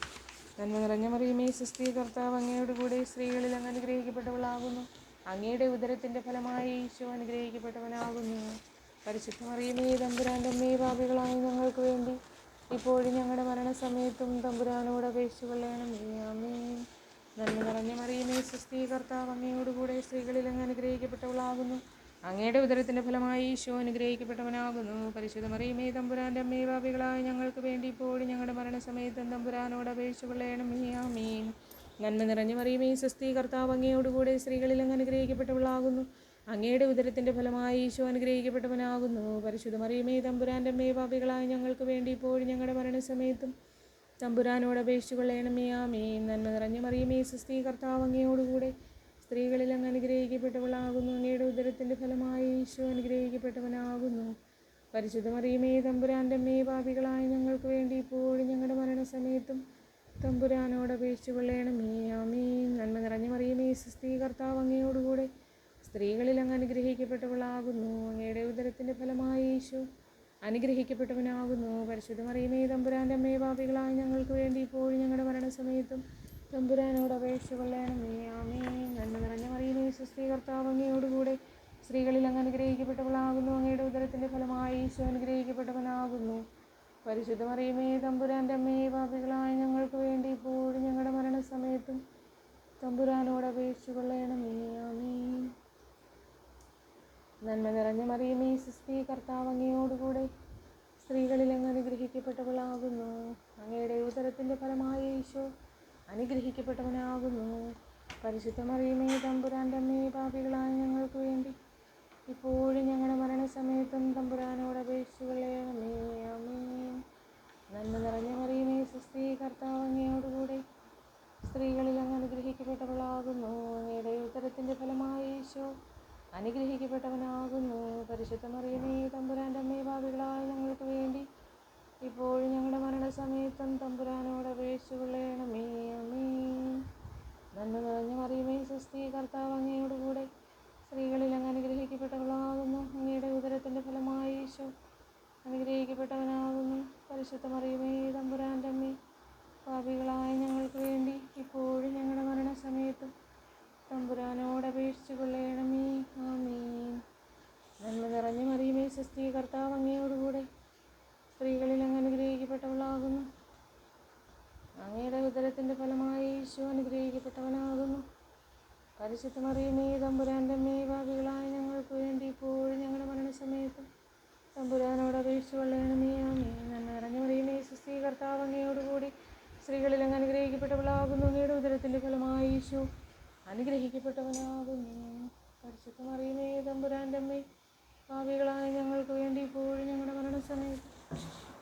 നന്മ നിറഞ്ഞ മറിയമേ സ്വസ്തി, കർത്താവ് അങ്ങയോടുകൂടെ സ്ത്രീകളിൽ അങ്ങ് അനുഗ്രഹിക്കപ്പെട്ടവളാകുന്നു. അങ്ങയുടെ ഉദരത്തിൻ്റെ ഫലമായി ഈശോ അനുഗ്രഹിക്കപ്പെട്ടവനാകുന്നു. പരിശുദ്ധ മറിയമേ തമ്പുരാൻ്റെ അമ്മേ, പാപികളായ ഞങ്ങൾക്ക് വേണ്ടി ഇപ്പോഴും ഞങ്ങളുടെ മരണസമയത്തും തമ്പുരാനോട് അപേക്ഷിച്ച് കൊള്ളണമേ. ആമേൻ. നന്മ നിറഞ്ഞ മറിയമേ സ്വസ്തി, കർത്താവ് അങ്ങയോടുകൂടെ സ്ത്രീകളിൽ അങ്ങ് അനുഗ്രഹിക്കപ്പെട്ടവളാകുന്നു. അങ്ങയുടെ ഉദരത്തിൻ്റെ ഫലമായി ഈശോ അനുഗ്രഹിക്കപ്പെട്ടവനാകുന്നു. പരിശുദ്ധ മറിയമേ തമ്പുരാൻ്റെ അമ്മേ, പാപികളായ ഞങ്ങൾക്ക് വേണ്ടി ഇപ്പോഴും ഞങ്ങളുടെ മരണസമയത്തും തമ്പുരാനോട് അപേക്ഷിച്ച് കൊള്ളണമേ. ആമേൻ. നന്മ നിറഞ്ഞ മറിയമേ സ്വസ്തി, കർത്താവ് അങ്ങയോടുകൂടെ സ്ത്രീകളിൽ അങ്ങ് അനുഗ്രഹിക്കപ്പെട്ടവളാകുന്നു. അങ്ങയുടെ ഉദരത്തിൻ്റെ ഫലമായി ഈശോ അനുഗ്രഹിക്കപ്പെട്ടവനാകുന്നു. പരിശുദ്ധ മറിയമേ തമ്പുരാൻ്റെ അമ്മേ, പാപികളായ ഞങ്ങൾക്ക് വേണ്ടി ഇപ്പോഴും ഞങ്ങളുടെ മരണസമയത്തും തമ്പുരാനോട് അപേക്ഷിച്ച് കൊള്ളണമേ. ആമേൻ. നന്മ നിറഞ്ഞ മറിയമേ സ്വസ്തി, കർത്താവ് അങ്ങയോടുകൂടെ സ്ത്രീകളിൽ അങ്ങ് അനുഗ്രഹിക്കപ്പെട്ടവളാകുന്നു. അങ്ങയുടെ ഉദരത്തിൻ്റെ ഫലമായി ഈശോ അനുഗ്രഹിക്കപ്പെട്ടവനാകുന്നു. പരിശുദ്ധ മറിയമേ തമ്പുരാൻ്റെ അമ്മേ, പാപികളായ ഞങ്ങൾക്ക് വേണ്ടി ഇപ്പോഴും ഞങ്ങളുടെ മരണസമയത്തും തമ്പുരാനോട് അപേക്ഷിച്ച് കൊള്ളണമേ. ആമേൻ. നന്മ നിറഞ്ഞ മറിയമേ സ്വസ്തി, കർത്താവ് അങ്ങയോടുകൂടെ സ്ത്രീകളിൽ അങ്ങ് അനുഗ്രഹിക്കപ്പെട്ടവളാകുന്നു. അങ്ങയുടെ ഉദരത്തിൻ്റെ ഫലമായി ഈശോ അനുഗ്രഹിക്കപ്പെട്ടവനാകുന്നു. പരിശുദ്ധ മറിയമേ തമ്പുരാൻ്റെ അമ്മേ, പാപികളായ ഞങ്ങൾക്ക് വേണ്ടി ഇപ്പോഴും ഞങ്ങളുടെ മരണസമയത്തും തമ്പുരാനോട് അപേക്ഷിച്ച് കൊള്ളണമേ. ആമേൻ. നന്മ നിറഞ്ഞ മറിയമേ സ്വസ്തി, കർത്താവ് അങ്ങയോടുകൂടെ സ്ത്രീകളിൽ അങ്ങ് അനുഗ്രഹിക്കപ്പെട്ടവളാകുന്നു. അങ്ങയുടെ ഉദരത്തിൻ്റെ ഫലമായി ഈശോ അനുഗ്രഹിക്കപ്പെട്ടവനാകുന്നു. പരിശുദ്ധ മറിയമേ തമ്പുരാൻ്റെ അമ്മേ, പാപികളായ ഞങ്ങൾക്ക് വേണ്ടി ഇപ്പോഴും ഞങ്ങളുടെ മരണസമയത്തും തമ്പുരാനോട് അപേക്ഷിച്ച് കൊള്ളണമേ. ആമേൻ. നന്മ നിറഞ്ഞ മറിയമേ സ്വസ്തി, കർത്താവ് അങ്ങയോടുകൂടെ സ്ത്രീകളിൽ അങ്ങ് അനുഗ്രഹിക്കപ്പെട്ടവളാകുന്നു. അങ്ങയുടെ ഉദരത്തിൻ്റെ ഫലമായി ഈശോ അനുഗ്രഹിക്കപ്പെട്ടവനാകുന്നു. പരിശുദ്ധ മറിയമേ തമ്പുരാൻ്റെ അമ്മേ, പാപികളായ ഞങ്ങൾക്ക് വേണ്ടി ഇപ്പോഴും ഞങ്ങളുടെ മരണസമയത്തും തമ്പുരാനോട് അപേക്ഷിച്ച് കൊള്ളണമേ. ആമേൻ. നന്മ നിറഞ്ഞ മറിയമേ സ്വസ്തി, കർത്താവ് അങ്ങയോടുകൂടെ സ്ത്രീകളിൽ അങ്ങ് അനുഗ്രഹിക്കപ്പെട്ടവളാകുന്നു. അങ്ങയുടെ ഉദരത്തിൻ്റെ ഫലമായി ഈശോ അനുഗ്രഹിക്കപ്പെട്ടവനാകുന്നു. പരിശുദ്ധ മറിയമേ തമ്പുരാൻ്റെ അമ്മേ, പാപികളായ ഞങ്ങൾക്ക് വേണ്ടി ഇപ്പോഴും ഞങ്ങളുടെ മരണസമയത്തും തമ്പുരാനോട് അപേക്ഷിച്ച് കൊള്ളണമേ. ആമേൻ. നന്മ നിറഞ്ഞ മറിയമേ സ്വസ്തി, കർത്താവ് അങ്ങയോടുകൂടെ സ്ത്രീകളിൽ അങ്ങ് അനുഗ്രഹിക്കപ്പെട്ടവളാകുന്നു. അങ്ങയുടെ ഉദരത്തിൻ്റെ ഫലമായി ഈശോ അനുഗ്രഹിക്കപ്പെട്ടവനാകുന്നു. പരിശുദ്ധ മറിയമേ തമ്പുരാൻ്റെ അമ്മേ, പാപികളായ ഞങ്ങൾക്ക് വേണ്ടി ഇപ്പോഴും ഞങ്ങളുടെ മരണസമയത്തും തമ്പുരാനോട് അപേക്ഷിച്ച് കൊള്ളണമേ. ആമേൻ. നന്മ നിറഞ്ഞ മറിയമേ സ്വസ്തി, കർത്താവ് അങ്ങയോടുകൂടെ സ്ത്രീകളിൽ അങ്ങ് അനുഗ്രഹിക്കപ്പെട്ടവളാകുന്നു. അങ്ങയുടെ ഉദരത്തിൻ്റെ ഫലമായി ഈശോ അനുഗ്രഹിക്കപ്പെട്ടവനാകുന്നു. പരിശുദ്ധ മറിയമേ, തമ്പുരാൻ്റെ അമ്മേ, പാപികളായ ഞങ്ങൾക്ക് വേണ്ടി ഇപ്പോഴും ഞങ്ങളുടെ മരണസമയത്തും തമ്പുരാനോട് അപേക്ഷിച്ച് കൊള്ളണമേ. ആമേൻ. നന്മ നിറഞ്ഞ മറിയമേ, സ്വസ്തി, കർത്താവ് അങ്ങയോടുകൂടി സ്ത്രീകളിൽ അങ്ങ് അനുഗ്രഹിക്കപ്പെട്ടവളാകുന്നു. അങ്ങയുടെ ഉദരത്തിൻ്റെ ഫലമായി ഈശോ അനുഗ്രഹിക്കപ്പെട്ടവനാകുന്നു. പരിശുദ്ധ മറിയമേ, തമ്പുരാൻ്റെ അമ്മേ, പാപികളായ ഞങ്ങൾക്ക് വേണ്ടി ഇപ്പോഴും ഞങ്ങളുടെ മരണസമയത്ത്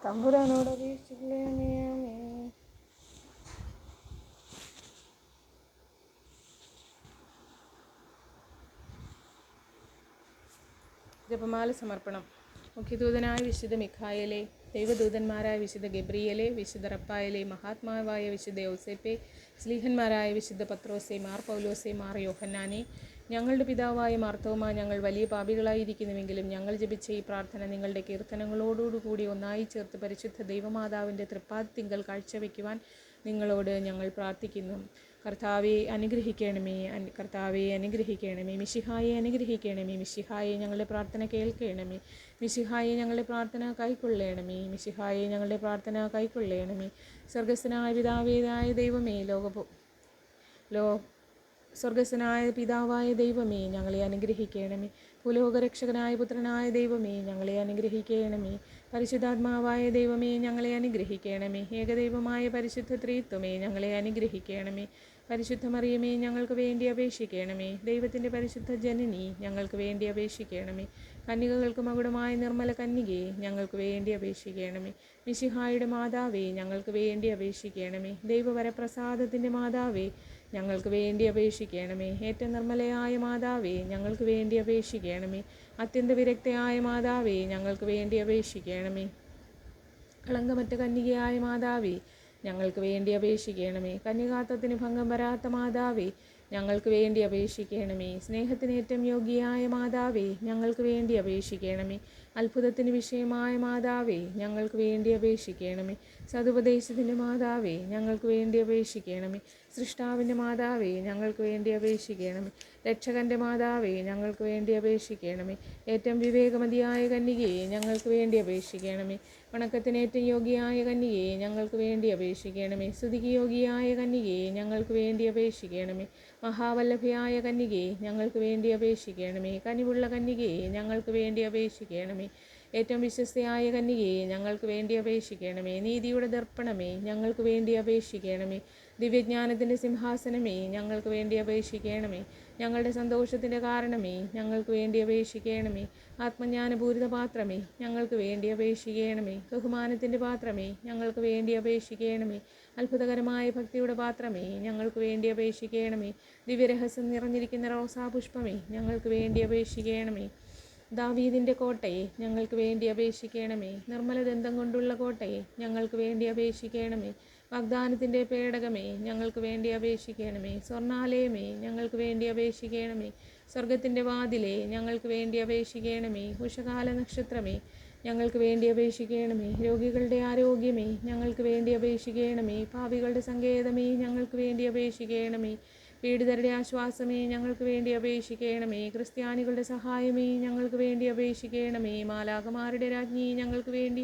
തമ്പുരാനോട് അപേക്ഷിച്ച് കൊള്ളണമേ. ആമേൻ. ജപമാല സമർപ്പണം. മുഖ്യദൂതനായ വിശുദ്ധ മിഖായേലേ, ദൈവദൂതന്മാരായ വിശുദ്ധ ഗബ്രിയേലേ, വിശുദ്ധ റഫായേലേ, മഹാത്മാവായ വിശുദ്ധ യൗസേപ്പേ, സ്ലീഹന്മാരായ വിശുദ്ധ പത്രോസേ, മാർ പൗലോസേ, മാർ യോഹന്നാനേ, ഞങ്ങളുടെ പിതാവായ മാർത്തോമാ, ഞങ്ങൾ വലിയ പാപികളായിരിക്കുന്നുവെങ്കിലും ഞങ്ങൾ ജപിച്ച ഈ പ്രാർത്ഥന നിങ്ങളുടെ കീർത്തനങ്ങളോടുകൂടി ഒന്നായി ചേർത്ത് പരിശുദ്ധ ദൈവമാതാവിൻ്റെ തൃപ്പാദത്തിങ്കൽ കാഴ്ചവെക്കുവാൻ നിങ്ങളോട് ഞങ്ങൾ പ്രാർത്ഥിക്കുന്നു. കർത്താവെ അനുഗ്രഹിക്കണമേ, കർത്താവെ അനുഗ്രഹിക്കണമേ. മിശിഹായെ അനുഗ്രഹിക്കണമേ. മിശിഹായെ ഞങ്ങളുടെ പ്രാർത്ഥന കേൾക്കണമേ. മിശിഹായെ ഞങ്ങളുടെ പ്രാർത്ഥന കൈക്കൊള്ളണമേ. മിശിഹായെ ഞങ്ങളുടെ പ്രാർത്ഥന കൈക്കൊള്ളണമേ. സ്വർഗസ്ഥനായ പിതാവേതായ ദൈവമേ, സ്വർഗസ്ഥനായ പിതാവായ ദൈവമേ, ഞങ്ങളെ അനുഗ്രഹിക്കണമേ. ഭൂലോകരക്ഷകനായ പുത്രനായ ദൈവമേ, ഞങ്ങളെ അനുഗ്രഹിക്കണമേ. പരിശുദ്ധാത്മാവായ ദൈവമേ, ഞങ്ങളെ അനുഗ്രഹിക്കണമേ. ഏകദൈവമായ പരിശുദ്ധ ത്രിത്വമേ, ഞങ്ങളെ അനുഗ്രഹിക്കണമേ. പരിശുദ്ധ മറിയമേ, ഞങ്ങൾക്ക് വേണ്ടി അപേക്ഷിക്കണമേ. ദൈവത്തിൻ്റെ പരിശുദ്ധ ജനനി, ഞങ്ങൾക്ക് വേണ്ടി അപേക്ഷിക്കണമേ. കന്യകകൾക്ക് മകുടമായ നിർമ്മല കന്യകയെ, ഞങ്ങൾക്ക് വേണ്ടി അപേക്ഷിക്കണമേ. മിശിഹായുടെ മാതാവേ, ഞങ്ങൾക്ക് വേണ്ടി അപേക്ഷിക്കണമേ. ദൈവവരപ്രസാദത്തിൻ്റെ മാതാവേ, ഞങ്ങൾക്ക് വേണ്ടി അപേക്ഷിക്കണമേ. ഏറ്റവും നിർമ്മലയായ മാതാവേ, ഞങ്ങൾക്ക് വേണ്ടി അപേക്ഷിക്കണമേ. അത്യന്ത വിരക്തയായ മാതാവേ, ഞങ്ങൾക്ക് വേണ്ടി അപേക്ഷിക്കണമേ. കളങ്കമറ്റ കന്യകയായ മാതാവേ, ഞങ്ങൾക്ക് വേണ്ടി അപേക്ഷിക്കണമേ. കന്യകാത്വത്തിന് ഭംഗം വരാത്ത മാതാവേ, ഞങ്ങൾക്ക് വേണ്ടി അപേക്ഷിക്കണമേ. സ്നേഹത്തിന് ഏറ്റവും യോഗ്യയായ മാതാവേ, ഞങ്ങൾക്ക് വേണ്ടി അപേക്ഷിക്കണമേ. അത്ഭുതത്തിന് വിഷയമായ മാതാവേ, ഞങ്ങൾക്ക് വേണ്ടി അപേക്ഷിക്കണമേ. സതുപദേശത്തിൻ്റെ മാതാവേ, ഞങ്ങൾക്ക് വേണ്ടി അപേക്ഷിക്കണമേ. സൃഷ്ടാവിൻ്റെ മാതാവേ, ഞങ്ങൾക്ക് വേണ്ടി അപേക്ഷിക്കണമേ. രക്ഷകൻ്റെ മാതാവേ, ഞങ്ങൾക്ക് വേണ്ടി അപേക്ഷിക്കണമേ. ഏറ്റവും വിവേകമതിയായ കന്യകയെ, ഞങ്ങൾക്ക് വേണ്ടി അപേക്ഷിക്കണമേ. വണക്കത്തിന് ഏറ്റവും യോഗ്യയായ കന്യകയെ, ഞങ്ങൾക്ക് വേണ്ടി അപേക്ഷിക്കണമേ. സ്തുതിക്ക് യോഗ്യയായ കന്യകയെ, ഞങ്ങൾക്ക് വേണ്ടി അപേക്ഷിക്കണമേ. മഹാവല്ലഭയായ കന്യകയെ, ഞങ്ങൾക്ക് വേണ്ടി അപേക്ഷിക്കണമേ. കനിവുള്ള കന്യകയെ, ഞങ്ങൾക്ക് വേണ്ടി അപേക്ഷിക്കണമേ. ഏറ്റവും വിശ്വസ്തയായ കന്യകയെ, ഞങ്ങൾക്ക് വേണ്ടി അപേക്ഷിക്കണമേ. നീതിയുടെ ദർപ്പണമേ, ഞങ്ങൾക്ക് വേണ്ടി അപേക്ഷിക്കണമേ. ദിവ്യജ്ഞാനത്തിൻ്റെ സിംഹാസനമേ, ഞങ്ങൾക്ക് വേണ്ടി അപേക്ഷിക്കണമേ. ഞങ്ങളുടെ സന്തോഷത്തിൻ്റെ കാരണമേ, ഞങ്ങൾക്ക് വേണ്ടി അപേക്ഷിക്കണമേ. ആത്മജ്ഞാനപൂരിത പാത്രമേ, ഞങ്ങൾക്ക് വേണ്ടി അപേക്ഷിക്കണമേ. ബഹുമാനത്തിൻ്റെ പാത്രമേ, ഞങ്ങൾക്ക് വേണ്ടി അപേക്ഷിക്കണമേ. അത്ഭുതകരമായ ഭക്തിയുടെ പാത്രമേ, ഞങ്ങൾക്ക് വേണ്ടി അപേക്ഷിക്കണമേ. ദിവ്യരഹസ്യം നിറഞ്ഞിരിക്കുന്ന റോസാപുഷ്പമേ, ഞങ്ങൾക്ക് വേണ്ടി അപേക്ഷിക്കണമേ. ദാവീദിൻ്റെ കോട്ടയെ, ഞങ്ങൾക്ക് വേണ്ടി അപേക്ഷിക്കണമേ. നിർമ്മലദന്തം കൊണ്ടുള്ള കോട്ടയെ, ഞങ്ങൾക്ക് വേണ്ടി അപേക്ഷിക്കണമേ. വാഗ്ദാനത്തിൻ്റെ പേടകമേ, ഞങ്ങൾക്ക് വേണ്ടി അപേക്ഷിക്കണമേ. സ്വർണ്ണാലയമേ, ഞങ്ങൾക്ക് വേണ്ടി അപേക്ഷിക്കണമേ. സ്വർഗത്തിൻ്റെ വാതിലേ, ഞങ്ങൾക്ക് വേണ്ടി അപേക്ഷിക്കണമേ. ഉഷകാല നക്ഷത്രമേ, ഞങ്ങൾക്ക് വേണ്ടി അപേക്ഷിക്കണമേ. രോഗികളുടെ ആരോഗ്യമേ, ഞങ്ങൾക്ക് വേണ്ടി അപേക്ഷിക്കണമേ. പാപികളുടെ സങ്കേതമേ, ഞങ്ങൾക്ക് വേണ്ടി അപേക്ഷിക്കണമേ. പീഡിതരുടെ ആശ്വാസമേ, ഞങ്ങൾക്ക് വേണ്ടി അപേക്ഷിക്കണമേ. ക്രിസ്ത്യാനികളുടെ സഹായമേ, ഞങ്ങൾക്ക് വേണ്ടി അപേക്ഷിക്കണമേ. മാലാഖമാരുടെ രാജ്ഞി, ഞങ്ങൾക്ക് വേണ്ടി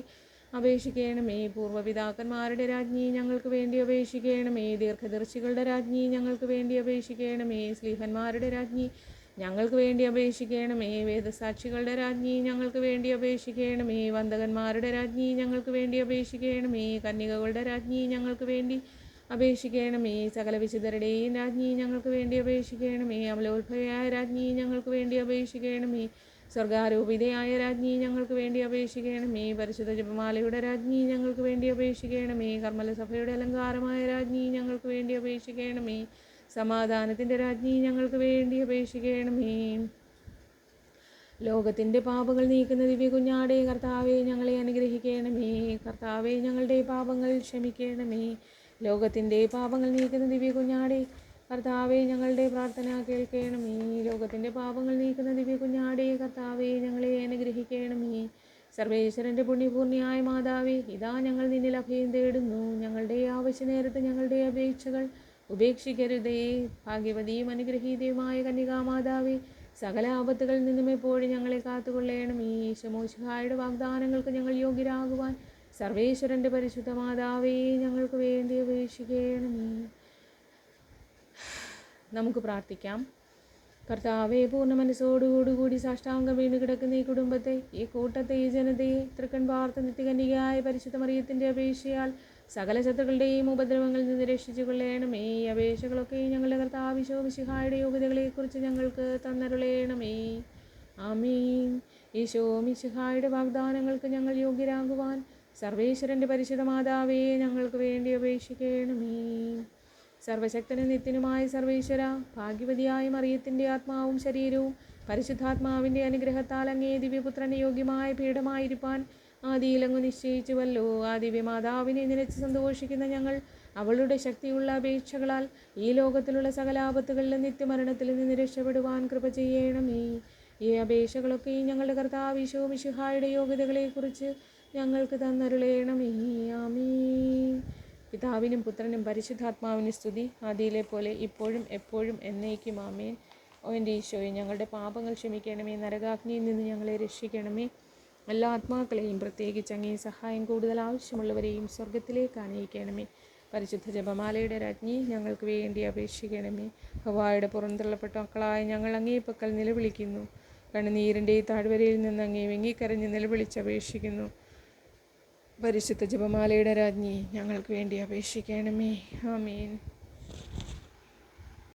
അപേക്ഷിക്കണമേ. പൂർവ്വപിതാക്കന്മാരുടെ രാജ്ഞി, ഞങ്ങൾക്ക് വേണ്ടി അപേക്ഷിക്കണമേ. ദീർഘദർശികളുടെ രാജ്ഞി, ഞങ്ങൾക്ക് വേണ്ടി അപേക്ഷിക്കണമേ. സ്ലീഹന്മാരുടെ രാജ്ഞി, ഞങ്ങൾക്ക് വേണ്ടി അപേക്ഷിക്കണമേ. വേദസാക്ഷികളുടെ രാജ്ഞി, ഞങ്ങൾക്ക് വേണ്ടി അപേക്ഷിക്കണമേ. വന്ദകന്മാരുടെ രാജ്ഞി, ഞങ്ങൾക്ക് വേണ്ടി അപേക്ഷിക്കണമേ. കന്യകകളുടെ രാജ്ഞി, ഞങ്ങൾക്ക് വേണ്ടി അപേക്ഷിക്കണമേ. സകല വിശുദ്ധരുടെയും രാജ്ഞി, ഞങ്ങൾക്ക് വേണ്ടി അപേക്ഷിക്കണമേ. അമലോത്ഭവയായ രാജ്ഞി, ഞങ്ങൾക്ക് വേണ്ടി അപേക്ഷിക്കണമേ. സ്വർഗാരോപിതയായ രാജ്ഞി, ഞങ്ങൾക്ക് വേണ്ടി അപേക്ഷിക്കണമേ. പരിശുദ്ധ ജപമാലയുടെ രാജ്ഞി, ഞങ്ങൾക്ക് വേണ്ടി അപേക്ഷിക്കണമേ. കർമ്മലസഭയുടെ അലങ്കാരമായ രാജ്ഞി, ഞങ്ങൾക്ക് വേണ്ടി അപേക്ഷിക്കണമേ. സമാധാനത്തിൻ്റെ രാജ്ഞി, ഞങ്ങൾക്ക് വേണ്ടി അപേക്ഷിക്കണമേ. ലോകത്തിൻ്റെ പാപങ്ങൾ നീക്കുന്ന ദിവ്യ കുഞ്ഞാടേ, കർത്താവെ ഞങ്ങളെ അനുഗ്രഹിക്കണമേ. കർത്താവെ ഞങ്ങളുടെ പാപങ്ങൾ ക്ഷമിക്കണമേ. ലോകത്തിൻ്റെ പാപങ്ങൾ നീക്കുന്ന ദിവ്യ കുഞ്ഞാടേ, കർത്താവെ ഞങ്ങളുടെ പ്രാർത്ഥന കേൾക്കണമേ. ലോകത്തിൻ്റെ പാപങ്ങൾ നീക്കുന്ന ദിവ്യ കുഞ്ഞാടേ, കർത്താവെ ഞങ്ങളെ അനുഗ്രഹിക്കണമേ. സർവേശ്വരൻ്റെ പുണ്യപൂർണിയായ മാതാവേ, ഇതാ ഞങ്ങൾ നിന്നിൽ അഭയം തേടുന്നു. ഞങ്ങളുടെ ആവശ്യ നേരത്ത് ഞങ്ങളുടെ അപേക്ഷകൾ ഉപേക്ഷിക്കരുതേ. ഭാഗ്യവതിയും അനുഗ്രഹീതയുമായ കന്യകാമാതാവേ, സകല ആപത്തുകളിൽ നിന്നും എപ്പോഴും ഞങ്ങളെ കാത്തുകൊള്ളണമേ. ഈശോ മിശിഹായുടെ വാഗ്ദാനങ്ങൾക്ക് ഞങ്ങൾ യോഗ്യരാകുവാൻ സർവേശ്വരൻ്റെ പരിശുദ്ധ മാതാവേ, ഞങ്ങൾക്ക് വേണ്ടി അപേക്ഷിക്കണമേ. നമുക്ക് പ്രാർത്ഥിക്കാം. കർത്താവേ, പൂർണ്ണ മനസ്സോടുകൂടി സാഷ്ടാംഗം വീണ് കിടക്കുന്ന ഈ കുടുംബത്തെ, ഈ കൂട്ടത്തെ, ഈ ജനതയെ തൃക്കൺ പാർത്ത നിത്യകന്യകയായ പരിശുദ്ധ മറിയത്തിൻ്റെ അപേക്ഷയാൽ സകല ശത്രുക്കളുടെയും ഉപദ്രവങ്ങളിൽ നിന്ന് രക്ഷിച്ചു കൊള്ളണമേ. ഈ അപേക്ഷകളൊക്കെ ഞങ്ങളുടെ കർത്താവ് ഈശോ മിശിഹായുടെ യോഗ്യതകളെക്കുറിച്ച് ഞങ്ങൾക്ക് തന്നരുളേണമേ. ആമീൻ. ഈശോ മിശിഹായുടെ വാഗ്ദാനങ്ങൾക്ക് ഞങ്ങൾ യോഗ്യരാകുവാൻ സർവേശ്വരൻ്റെ പരിശുദ്ധ മാതാവേ, ഞങ്ങൾക്ക് വേണ്ടി അപേക്ഷിക്കണമേ. സർവശക്തനും നിത്യനുമായ സർവേശ്വര, ഭാഗ്യവതിയായ മറിയത്തിൻ്റെ ആത്മാവും ശരീരവും പരിശുദ്ധാത്മാവിൻ്റെ അനുഗ്രഹത്താൽ അങ്ങേ ദിവ്യപുത്രന് യോഗ്യമായ പീഠമായിരിക്കാൻ ആദിയിലങ്ങ് നിശ്ചയിച്ചുവല്ലോ. ആ ദിവ്യമാതാവിനെ നിലച്ച് സന്തോഷിക്കുന്ന ഞങ്ങൾ അവളുടെ ശക്തിയുള്ള അപേക്ഷകളാൽ ഈ ലോകത്തിലുള്ള സകല ആപത്തുകളിലും നിത്യമരണത്തിൽ നിന്ന് രക്ഷപ്പെടുവാൻ കൃപ ചെയ്യണമേ. ഈ അപേക്ഷകളൊക്കെ ഞങ്ങളുടെ കർത്താവ് ഈശോ മിശിഹായുടെ യോഗ്യതകളെക്കുറിച്ച് ഞങ്ങൾക്ക് തന്നരുളേണമേ. ആമീൻ. പിതാവിനും പുത്രനും പരിശുദ്ധാത്മാവിനും സ്തുതി, ആദിയിലെ പോലെ ഇപ്പോഴും എപ്പോഴും എന്നേക്കും. ആമേൻ. ഓ എൻ്റെ ഈശോയെ, ഞങ്ങളുടെ പാപങ്ങൾ ക്ഷമിക്കണമേ, നരകാഗ്നിയിൽ നിന്ന് ഞങ്ങളെ രക്ഷിക്കണമേ. എല്ലാ ആത്മാക്കളെയും, പ്രത്യേകിച്ച് അങ്ങേ സഹായം കൂടുതൽ ആവശ്യമുള്ളവരെയും സ്വർഗത്തിലേക്ക് അനയിക്കണമേ. പരിശുദ്ധ ജപമാലയുടെ രാജ്ഞി, ഞങ്ങൾക്ക് വേണ്ടി അപേക്ഷിക്കണമേ. ഹവ്വായുടെ പുറന്തള്ളപ്പെട്ട മക്കളായ ഞങ്ങൾ അങ്ങേ പക്കൽ നിലവിളിക്കുന്നു. കണ്ണുനീരിൻ്റെ ഈ താഴ്വരയിൽ നിന്ന് അങ്ങേ വെങ്ങിക്കരഞ്ഞ് നിലവിളിച്ചപേക്ഷിക്കുന്നു. പരിശുദ്ധ ജപമാലയുടെ രാജ്ഞി, ഞങ്ങൾക്ക് വേണ്ടി അപേക്ഷിക്കണമേ. ആമേൻ.